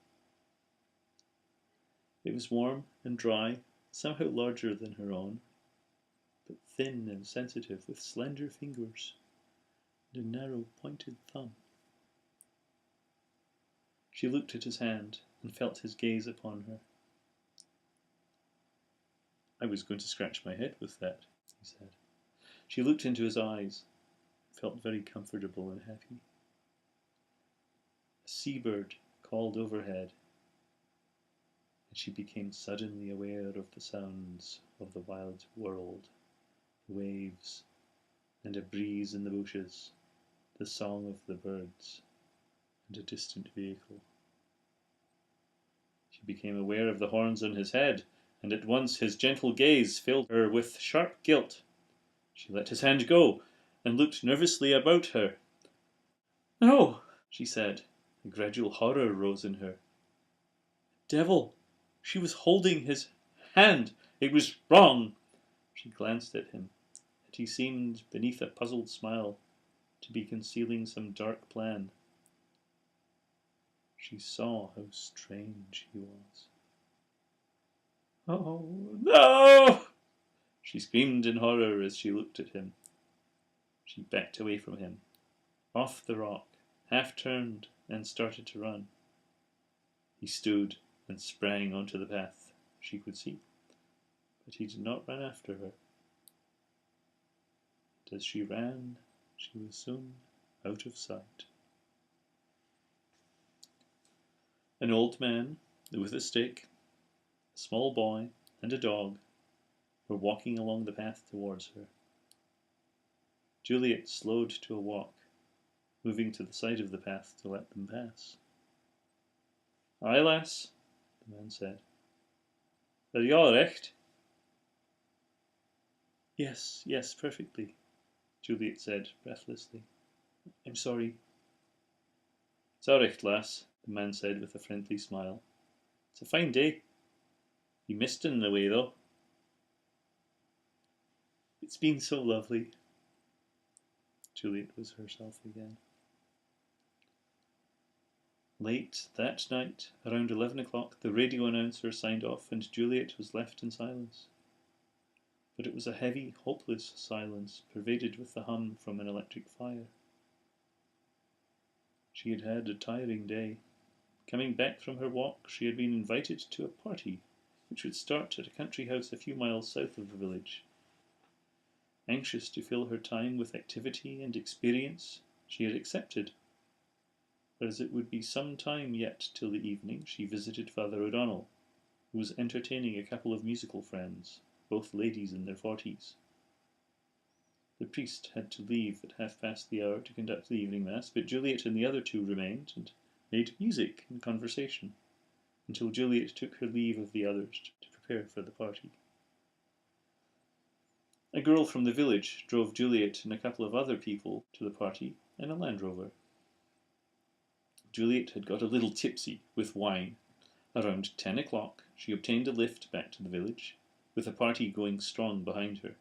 It was warm and dry, somehow larger than her own, but thin and sensitive, with slender fingers and a narrow, pointed thumb. She looked at his hand and felt his gaze upon her. "I was going to scratch my head with that," he said. She looked into his eyes and felt very comfortable and happy. A seabird called overhead, and she became suddenly aware of the sounds of the wild world, the waves, and a breeze in the bushes, the song of the birds, and a distant vehicle. She became aware of the horns on his head, and at once his gentle gaze filled her with sharp guilt. She let his hand go, and looked nervously about her. "No," she said. A gradual horror rose in her. Devil! She was holding his hand. It was wrong. She glanced at him, and he seemed, beneath a puzzled smile, to be concealing some dark plan. She saw how strange he was. "Oh, no!" she screamed in horror as she looked at him. She backed away from him, off the rock, half turned, and started to run. He stood and sprang onto the path she could see, but he did not run after her. And as she ran, she was soon out of sight. An old man with a stick, a small boy, and a dog were walking along the path towards her. Juliet slowed to a walk, moving to the side of the path to let them pass. "Aye, lass," the man said. "Are you all recht?" Yes, perfectly," Juliet said breathlessly. "I'm sorry." "It's all recht, lass," the man said with a friendly smile. "It's a fine day. You missed in the way, though." "It's been so lovely." Juliet was herself again. Late that night, around 11 o'clock, the radio announcer signed off and Juliet was left in silence. But it was a heavy, hopeless silence, pervaded with the hum from an electric fire. She had had a tiring day. Coming back from her walk, she had been invited to a party, which would start at a country house a few miles south of the village. Anxious to fill her time with activity and experience, she had accepted. But as it would be some time yet till the evening, she visited Father O'Donnell, who was entertaining a couple of musical friends, both ladies in their 40s. The priest had to leave at 1:30 p.m. to conduct the evening mass, but Juliet and the other two remained and made music and conversation until Juliet took her leave of the others to prepare for the party. A girl from the village drove Juliet and a couple of other people to the party in a Land Rover. Juliet had got a little tipsy with wine. Around 10 o'clock, she obtained a lift back to the village, with the party going strong behind her.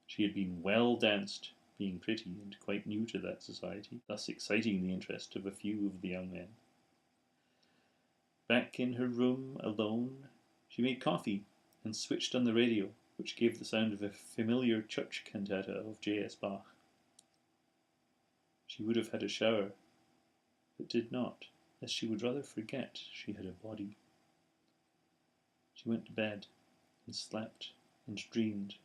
She had been well danced, being pretty and quite new to that society, thus exciting the interest of a few of the young men. Back in her room, alone, she made coffee and switched on the radio, which gave the sound of a familiar church cantata of J.S. Bach. She would have had a shower, but did not, as she would rather forget she had a body. She went to bed and slept and dreamed.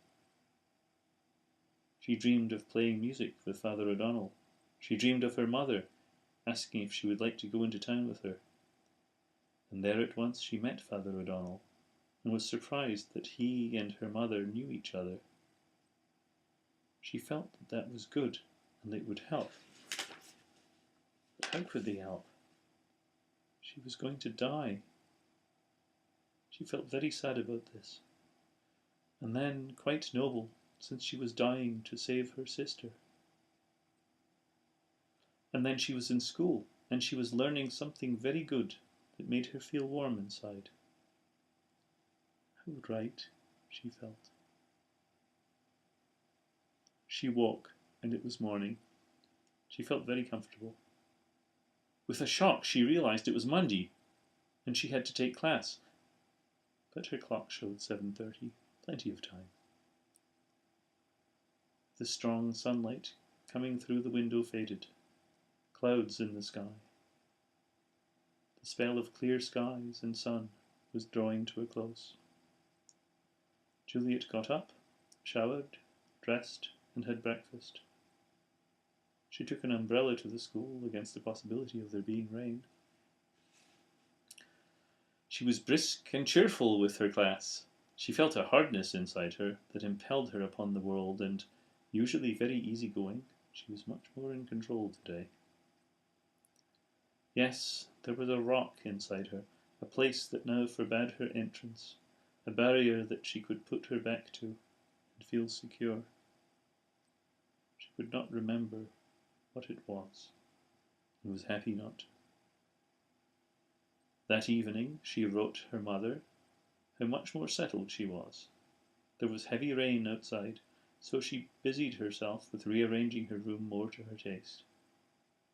She dreamed of playing music with Father O'Donnell. She dreamed of her mother, asking if she would like to go into town with her. And there at once she met Father O'Donnell, and was surprised that he and her mother knew each other. She felt that that was good, and it would help. But how could they help? She was going to die. She felt very sad about this, and then quite noble, since she was dying to save her sister. And then she was in school, and she was learning something very good that made her feel warm inside. How right she felt. She woke, and it was morning. She felt very comfortable. With a shock, she realized it was Monday, and she had to take class. But her clock showed 7:30, plenty of time. The strong sunlight coming through the window faded. Clouds in the sky. The spell of clear skies and sun was drawing to a close. Juliet got up, showered, dressed, and had breakfast. She took an umbrella to the school against the possibility of there being rain. She was brisk and cheerful with her class. She felt a hardness inside her that impelled her upon the world, and, usually very easygoing, she was much more in control today. Yes, there was a rock inside her, a place that now forbade her entrance, a barrier that she could put her back to and feel secure. She could not remember what it was, and was happy not to. That evening she wrote her mother how much more settled she was. There was heavy rain outside, so she busied herself with rearranging her room more to her taste.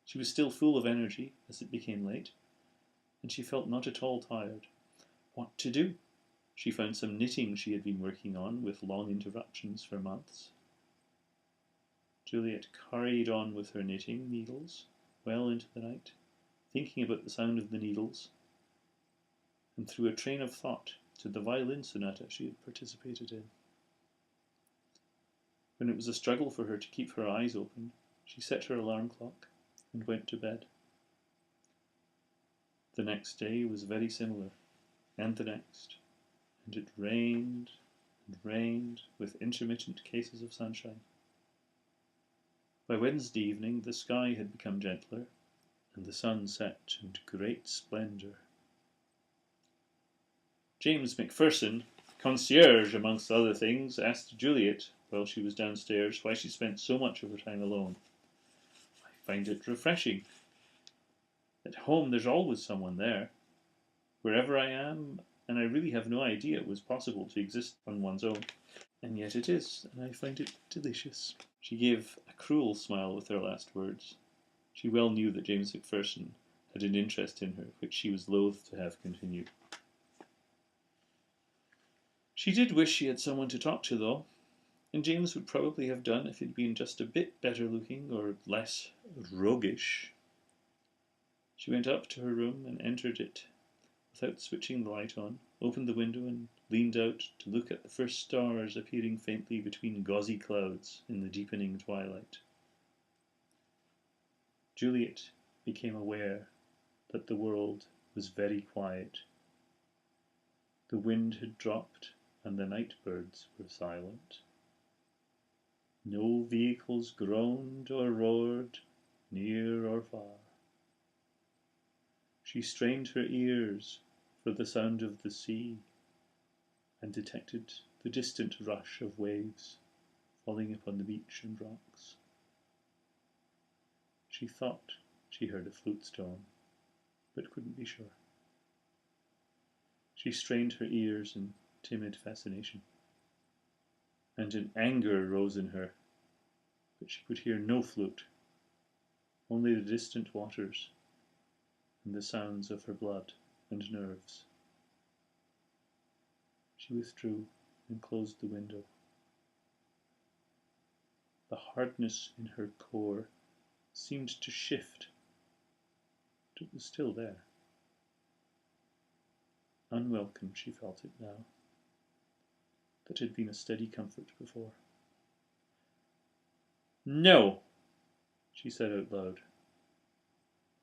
She was still full of energy as it became late, and she felt not at all tired. What to do? She found some knitting she had been working on with long interruptions for months. Juliet carried on with her knitting needles well into the night, thinking about the sound of the needles, and through a train of thought to the violin sonata she had participated in. When it was a struggle for her to keep her eyes open, she set her alarm clock and went to bed. The next day was very similar, and the next, and it rained and rained with intermittent cases of sunshine. By Wednesday evening the sky had become gentler, and the sun set in great splendour. James McPherson, concierge amongst other things, asked Juliet, while she was downstairs, why she spent so much of her time alone. "I find it refreshing. At home there's always someone there. Wherever I am, and I really have no idea it was possible to exist on one's own. And yet it is, and I find it delicious." She gave a cruel smile with her last words. She well knew that James McPherson had an interest in her, which she was loath to have continue. She did wish she had someone to talk to, though, and James would probably have done if he'd been just a bit better looking or less roguish. She went up to her room and entered it without switching the light on, opened the window and leaned out to look at the first stars appearing faintly between gauzy clouds in the deepening twilight. Juliet became aware that the world was very quiet. The wind had dropped and the night birds were silent. No vehicles groaned or roared, near or far. She strained her ears for the sound of the sea and detected the distant rush of waves falling upon the beach and rocks. She thought she heard a flute stone, but couldn't be sure. She strained her ears in timid fascination, and an anger rose in her, but she could hear no flute, only the distant waters and the sounds of her blood and nerves. She withdrew and closed the window. The hardness in her core seemed to shift, but it was still there. Unwelcome, she felt it now. That had been a steady comfort before. "No," she said out loud.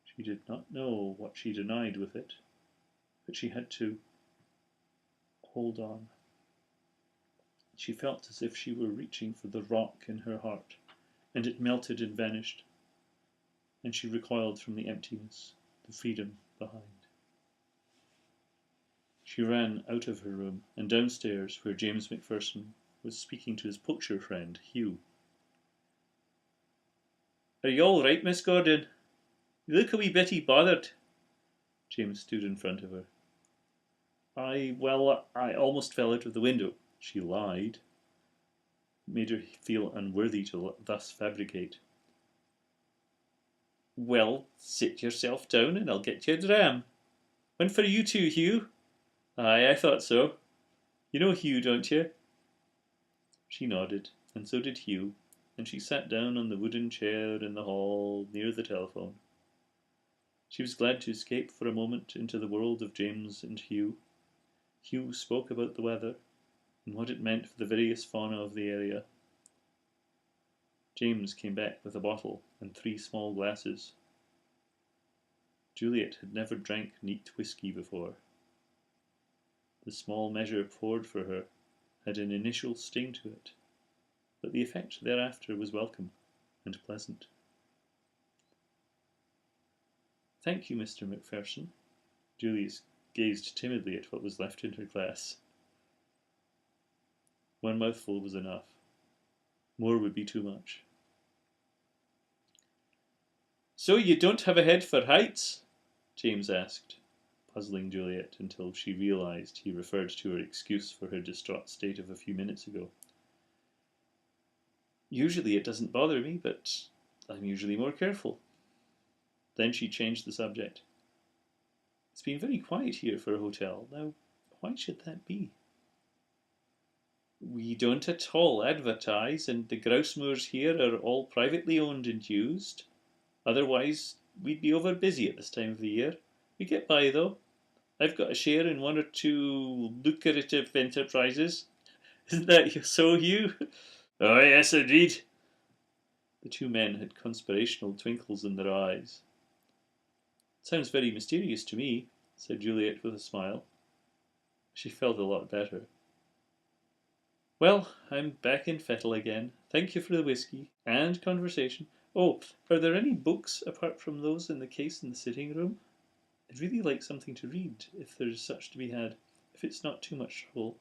She did not know what she denied with it, but she had to hold on. She felt as if she were reaching for the rock in her heart, and it melted and vanished, and she recoiled from the emptiness, the freedom behind. She ran out of her room and downstairs where James Macpherson was speaking to his poacher friend, Hugh. "Are you all right, Miss Gordon? You look a wee bitty bothered." James stood in front of her. I almost fell out of the window," she lied. It made her feel unworthy to thus fabricate. "Well, sit yourself down and I'll get you a dram. One for you too, Hugh." "Aye, I thought so. You know Hugh, don't you?" She nodded, and so did Hugh, and she sat down on the wooden chair in the hall near the telephone. She was glad to escape for a moment into the world of James and Hugh. Hugh spoke about the weather and what it meant for the various fauna of the area. James came back with a bottle and 3 small glasses. Juliet had never drank neat whisky before. The small measure poured for her had an initial sting to it, but the effect thereafter was welcome and pleasant. "Thank you, Mr. Macpherson." Juliet gazed timidly at what was left in her glass. One mouthful was enough. More would be too much. "So you don't have a head for heights?" James asked, puzzling Juliet until she realized he referred to her excuse for her distraught state of a few minutes ago. "Usually it doesn't bother me, but I'm usually more careful." Then she changed the subject. "It's been very quiet here for a hotel. Now, why should that be?" "We don't at all advertise, and the grouse moors here are all privately owned and used. Otherwise, we'd be over busy at this time of the year. We get by, though. I've got a share in 1 or 2 lucrative enterprises. Isn't that so, Hugh?" "Oh, yes, indeed." The 2 men had conspirational twinkles in their eyes. "Sounds very mysterious to me," said Juliet with a smile. She felt a lot better. "Well, I'm back in fettle again. Thank you for the whisky and conversation. Oh, are there any books apart from those in the case in the sitting room? I'd really like something to read, if there's such to be had, if it's not too much trouble."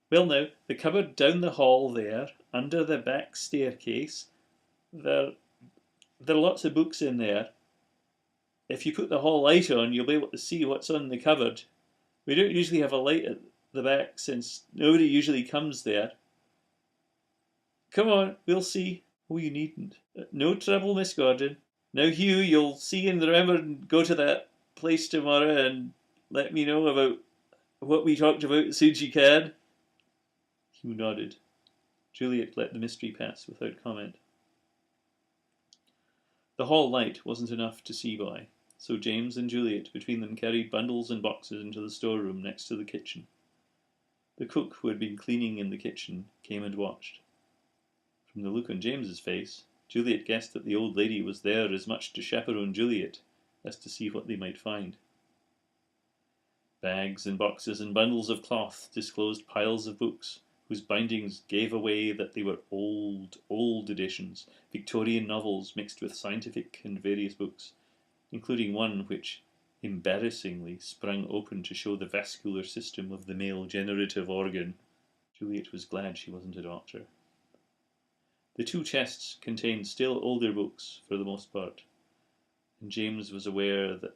"Well now, the cupboard down the hall there, under the back staircase, there are lots of books in there. If you put the hall light on, you'll be able to see what's on the cupboard. We don't usually have a light at the back, since nobody usually comes there." "Come on, we'll see." "Oh, you needn't." "No trouble, Miss Gordon. Now, Hugh, you'll see and remember and go to that place tomorrow and let me know about what we talked about as soon as you can." Hugh nodded. Juliet let the mystery pass without comment. The hall light wasn't enough to see by, so James and Juliet between them carried bundles and boxes into the storeroom next to the kitchen. The cook, who had been cleaning in the kitchen, came and watched. From the look on James's face, Juliet guessed that the old lady was there as much to chaperone Juliet as to see what they might find. Bags and boxes and bundles of cloth disclosed piles of books, whose bindings gave away that they were old editions, Victorian novels mixed with scientific and various books, including one which embarrassingly sprung open to show the vascular system of the male generative organ. Juliet was glad she wasn't a doctor. The two chests contained still older books for the most part, and James was aware that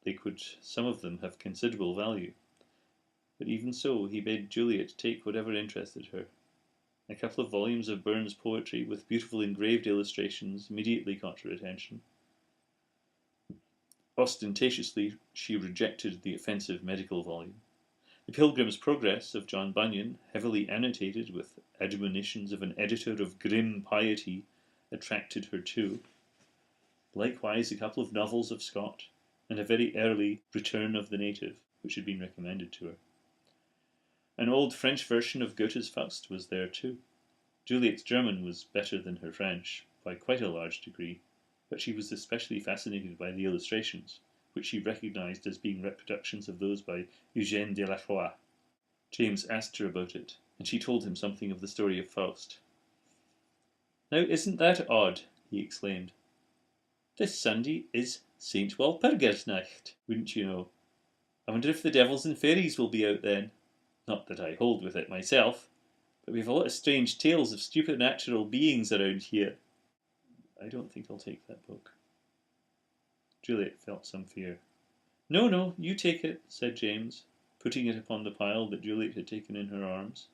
they could, some of them, have considerable value. But even so, he bade Juliet take whatever interested her. A couple of volumes of Burns poetry with beautiful engraved illustrations immediately caught her attention. Ostentatiously, she rejected the offensive medical volume. The Pilgrim's Progress of John Bunyan, heavily annotated with admonitions of an editor of grim piety, attracted her too. Likewise, a couple of novels of Scott, and a very early Return of the Native, which had been recommended to her. An old French version of Goethe's Faust was there too. Juliet's German was better than her French, by quite a large degree, but she was especially fascinated by the illustrations, which she recognized as being reproductions of those by Eugène Delacroix. James asked her about it, and she told him something of the story of Faust. "Now isn't that odd?" he exclaimed. "This Sunday is St. Walpurgis Night, wouldn't you know? I wonder if the devils and fairies will be out then. Not that I hold with it myself, but we've a lot of strange tales of supernatural beings around here." "I don't think I'll take that book." Juliet felt some fear. No, you take it," said James, putting it upon the pile that Juliet had taken in her arms.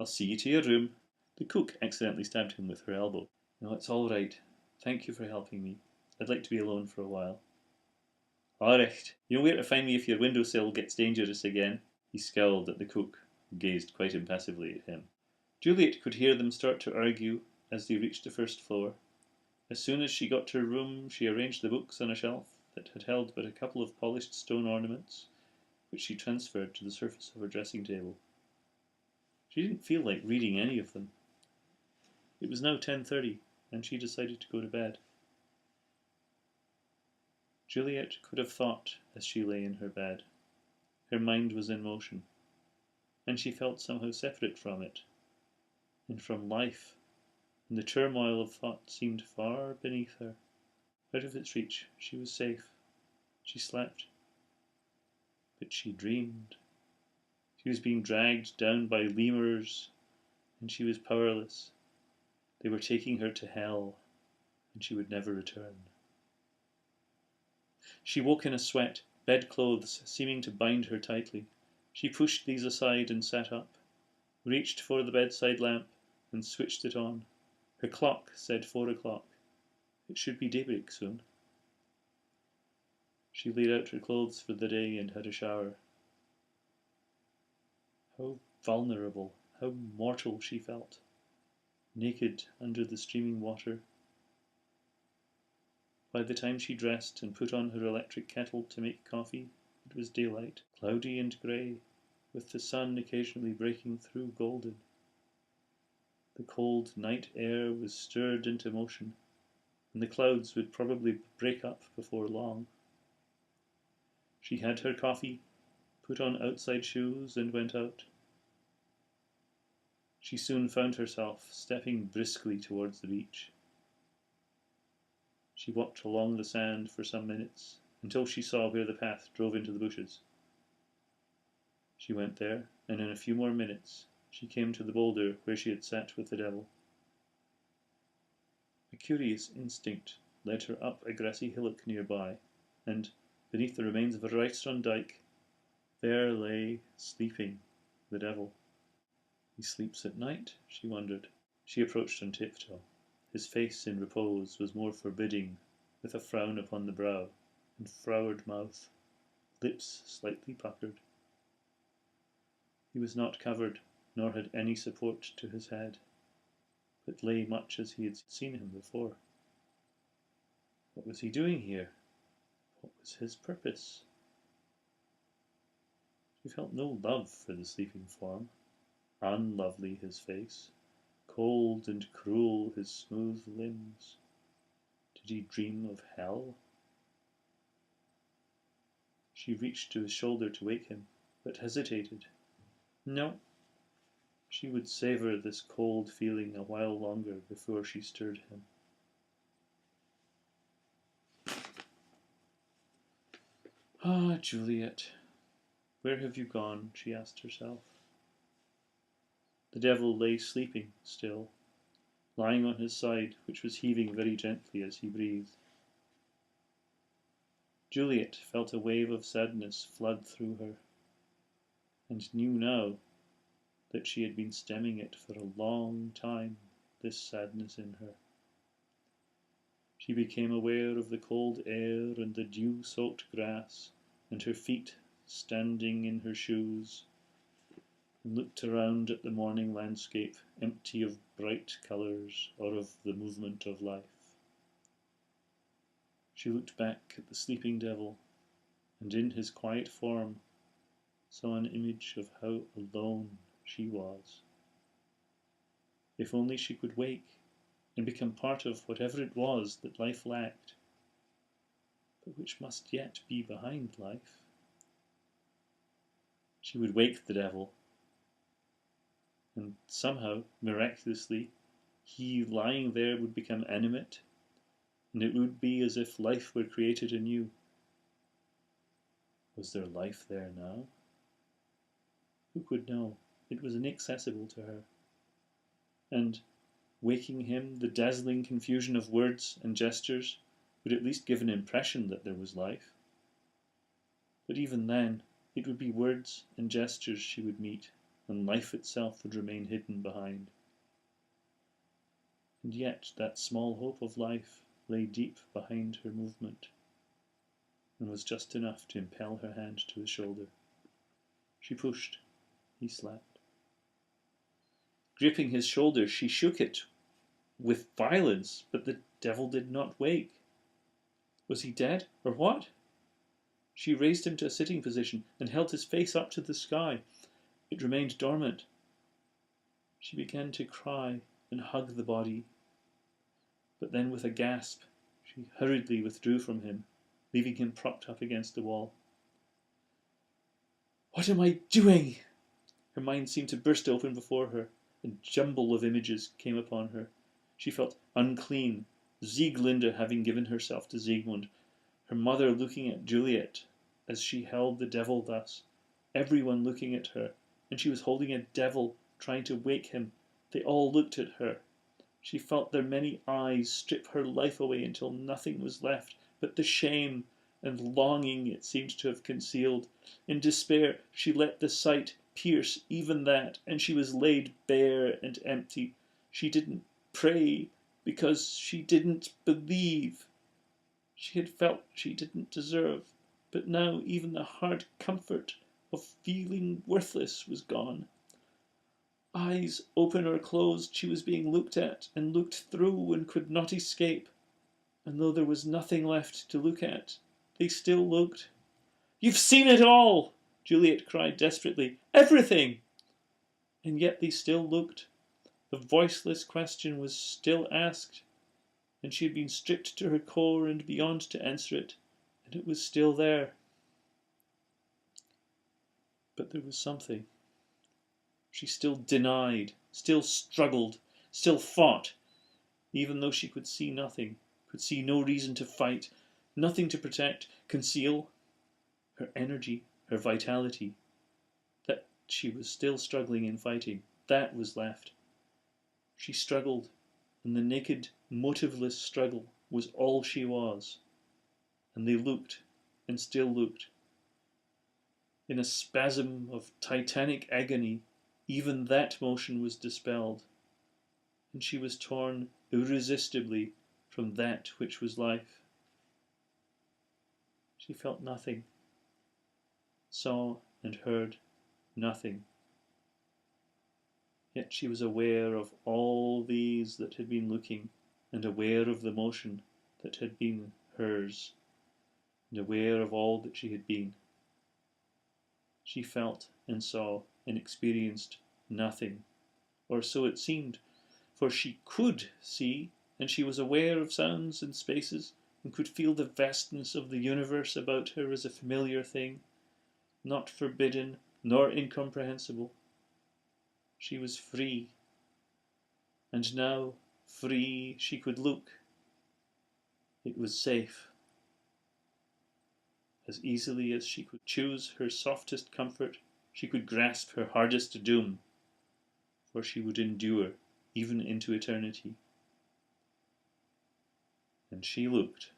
"I'll see you to your room." The cook accidentally stabbed him with her elbow. "No, it's all right. Thank you for helping me. I'd like to be alone for a while." "All right. You know where to find me if your windowsill gets dangerous again." He scowled at the cook, who gazed quite impassively at him. Juliet could hear them start to argue as they reached the first floor. As soon as she got to her room, she arranged the books on a shelf that had held but a couple of polished stone ornaments, which she transferred to the surface of her dressing table. She didn't feel like reading any of them. It was now 10:30, and she decided to go to bed. Juliet could have thought as she lay in her bed. Her mind was in motion, and she felt somehow separate from it, and from life, and the turmoil of thought seemed far beneath her. Out of its reach, she was safe. She slept. But she dreamed. She was being dragged down by lemurs, and she was powerless. They were taking her to hell, and she would never return. She woke in a sweat, bedclothes seeming to bind her tightly. She pushed these aside and sat up, reached for the bedside lamp, and switched it on. Her clock said 4 o'clock. It should be daybreak soon. She laid out her clothes for the day and had a shower. How vulnerable, how mortal she felt, naked under the streaming water. By the time she dressed and put on her electric kettle to make coffee, it was daylight, cloudy and grey, with the sun occasionally breaking through golden. The cold night air was stirred into motion, and the clouds would probably break up before long. She had her coffee, put on outside shoes, and went out. She soon found herself stepping briskly towards the beach. She walked along the sand for some minutes, until she saw where the path drove into the bushes. She went there, and in a few more minutes she came to the boulder where she had sat with the devil. A curious instinct led her up a grassy hillock nearby, and, beneath the remains of a ricestone dyke, there lay, sleeping, the devil. He sleeps at night, she wondered. She approached on tiptoe. His face in repose was more forbidding, with a frown upon the brow, and froward mouth, lips slightly puckered. He was not covered, nor had any support to his head, but lay much as he had seen him before. What was he doing here? What was his purpose? She felt no love for the sleeping form. Unlovely his face, cold and cruel his smooth limbs. Did he dream of hell? She reached to his shoulder to wake him, but hesitated. No, she would savour this cold feeling a while longer before she stirred him. Ah, Juliet, where have you gone? She asked herself. The devil lay sleeping still, lying on his side, which was heaving very gently as he breathed. Juliet felt a wave of sadness flood through her, and knew now that she had been stemming it for a long time, this sadness in her. She became aware of the cold air and the dew-soaked grass, and her feet standing in her shoes, and looked around at the morning landscape, empty of bright colours or of the movement of life. She looked back at the sleeping devil, and in his quiet form saw an image of how alone she was. If only she could wake and become part of whatever it was that life lacked, but which must yet be behind life. She would wake the devil, and somehow, miraculously, he lying there would become animate, and it would be as if life were created anew. Was there life there now? Who could know? It was inaccessible to her. And, waking him, the dazzling confusion of words and gestures would at least give an impression that there was life. But even then, it would be words and gestures she would meet, and life itself would remain hidden behind. And yet that small hope of life lay deep behind her movement, and was just enough to impel her hand to his shoulder. She pushed. He slept. Gripping his shoulder, she shook it with violence, but the devil did not wake. Was he dead, or what? She raised him to a sitting position and held his face up to the sky. It remained dormant. She began to cry and hug the body, but then with a gasp she hurriedly withdrew from him, leaving him propped up against the wall. What am I doing? Her mind seemed to burst open before her. A jumble of images came upon her. She felt unclean, Sieglinde having given herself to Siegmund, her mother looking at Juliet as she held the devil thus, everyone looking at her, and she was holding a devil, trying to wake him. They all looked at her. She felt their many eyes strip her life away until nothing was left but the shame and longing it seemed to have concealed. In despair, she let the sight pierce even that, and she was laid bare and empty. She didn't pray because she didn't believe. She had felt she didn't deserve, but now even the hard comfort of feeling worthless was gone. Eyes open or closed, she was being looked at and looked through and could not escape. And though there was nothing left to look at, they still looked. "You've seen it all!" Juliet cried desperately. "Everything!" And yet they still looked. The voiceless question was still asked, and she had been stripped to her core and beyond to answer it, and it was still there. But there was something. She still denied, still struggled, still fought, even though she could see nothing, could see no reason to fight, nothing to protect, conceal. Her energy, her vitality, that she was still struggling and fighting, that was left. She struggled, and the naked, motiveless struggle was all she was. And they looked, and still looked. In a spasm of titanic agony, even that motion was dispelled, and she was torn irresistibly from that which was life. She felt nothing, saw and heard nothing. Yet she was aware of all these that had been looking, and aware of the motion that had been hers, and aware of all that she had been. She felt and saw and experienced nothing, or so it seemed, for she could see, and she was aware of sounds and spaces, and could feel the vastness of the universe about her as a familiar thing, not forbidden nor incomprehensible. She was free, and now, free, she could look. It was safe. As easily as she could choose her softest comfort, she could grasp her hardest doom, for she would endure even into eternity. And she looked.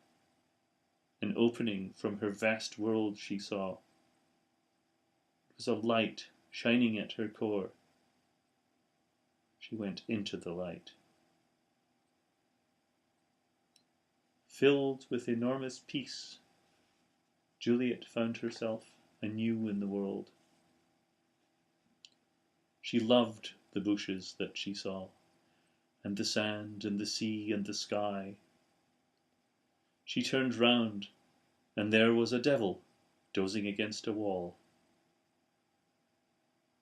An opening from her vast world she saw. It was a light shining at her core. She went into the light. Filled with enormous peace, Juliet found herself anew in the world. She loved the bushes that she saw, and the sand and the sea and the sky. She turned round, and there was a devil dozing against a wall.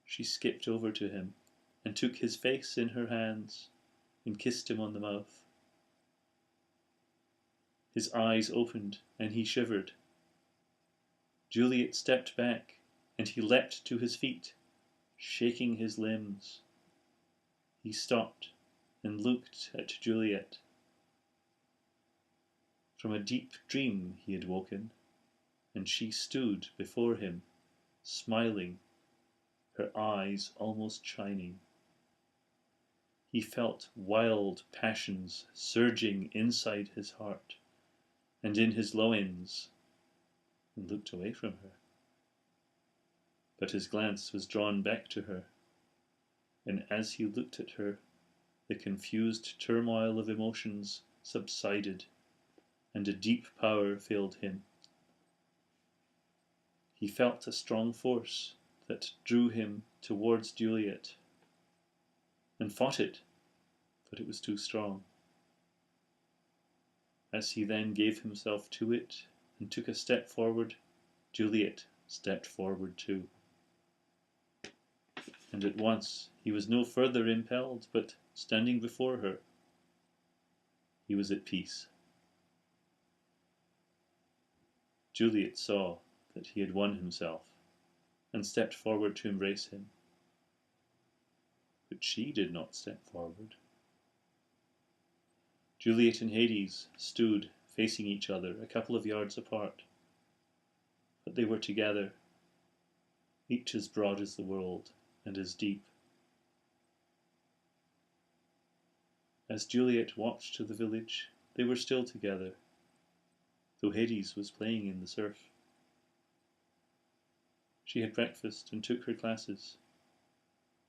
She skipped over to him and took his face in her hands and kissed him on the mouth. His eyes opened and he shivered. Juliet stepped back and he leapt to his feet, shaking his limbs. He stopped and looked at Juliet. From a deep dream he had woken, and she stood before him, smiling, her eyes almost shining. He felt wild passions surging inside his heart and in his loins, and looked away from her. But his glance was drawn back to her, and as he looked at her, the confused turmoil of emotions subsided, and a deep power filled him. He felt a strong force that drew him towards Juliet, and fought it, but it was too strong. As he then gave himself to it and took a step forward, Juliet stepped forward too. And at once he was no further impelled, but standing before her, he was at peace. Juliet saw that he had won himself, and stepped forward to embrace him. But she did not step forward. Juliet and Hades stood facing each other a couple of yards apart, but they were together, each as broad as the world and as deep. As Juliet walked to the village, they were still together, though Hades was playing in the surf. She had breakfast and took her classes.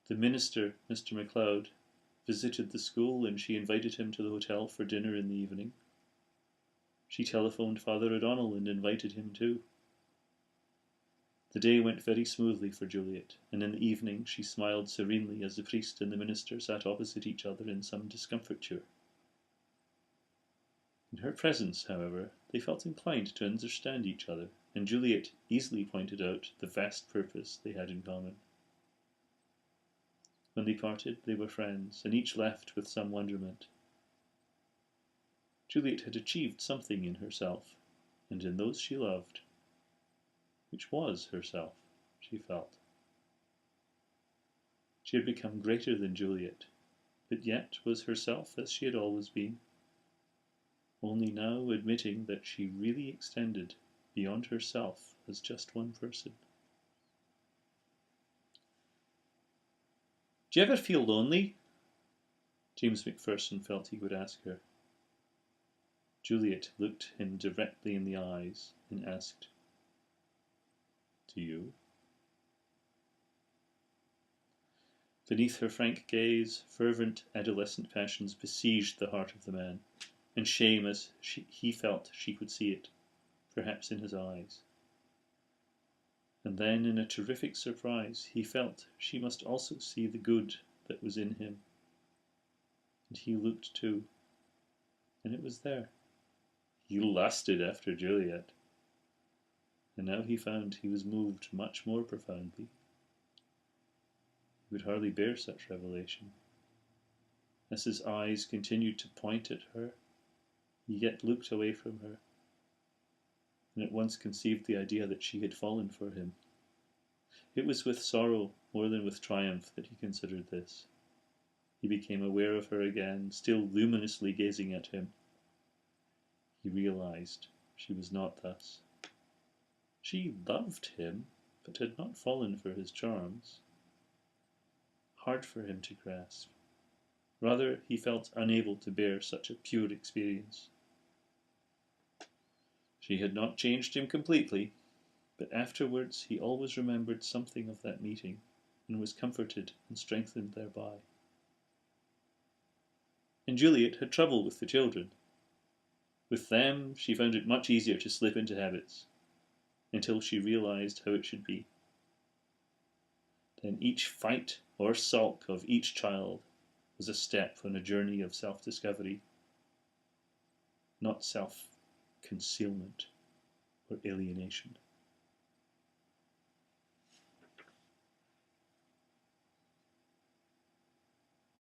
The minister, Mr. MacLeod, visited the school, and she invited him to the hotel for dinner in the evening. She telephoned Father O'Donnell and invited him too. The day went very smoothly for Juliet, and in the evening she smiled serenely as the priest and the minister sat opposite each other in some discomfiture. In her presence, however, they felt inclined to understand each other, and Juliet easily pointed out the vast purpose they had in common. When they parted, they were friends, and each left with some wonderment. Juliet had achieved something in herself, and in those she loved, which was herself, she felt. She had become greater than Juliet, but yet was herself as she had always been, only now admitting that she really extended beyond herself as just one person. "Do you ever feel lonely?" James Macpherson felt he would ask her. Juliet looked him directly in the eyes and asked, "Do you?" Beneath her frank gaze, fervent adolescent passions besieged the heart of the man, and shame as he felt she could see it, perhaps in his eyes. And then, in a terrific surprise, he felt she must also see the good that was in him. And he looked too, and it was there. He lusted after Juliet. and now he found he was moved much more profoundly. He would hardly bear such revelation. As his eyes continued to point at her, he yet looked away from her, and at once conceived the idea that she had fallen for him. It was with sorrow more than with triumph that he considered this. He became aware of her again, still luminously gazing at him. He realized she was not thus. She loved him, but had not fallen for his charms. Hard for him to grasp. Rather, he felt unable to bear such a pure experience. She had not changed him completely, but afterwards he always remembered something of that meeting, and was comforted and strengthened thereby. And Juliet had trouble with the children. With them, she found it much easier to slip into habits, until she realized how it should be. Then each fight or sulk of each child was a step on a journey of self-discovery, not self-concealment or alienation.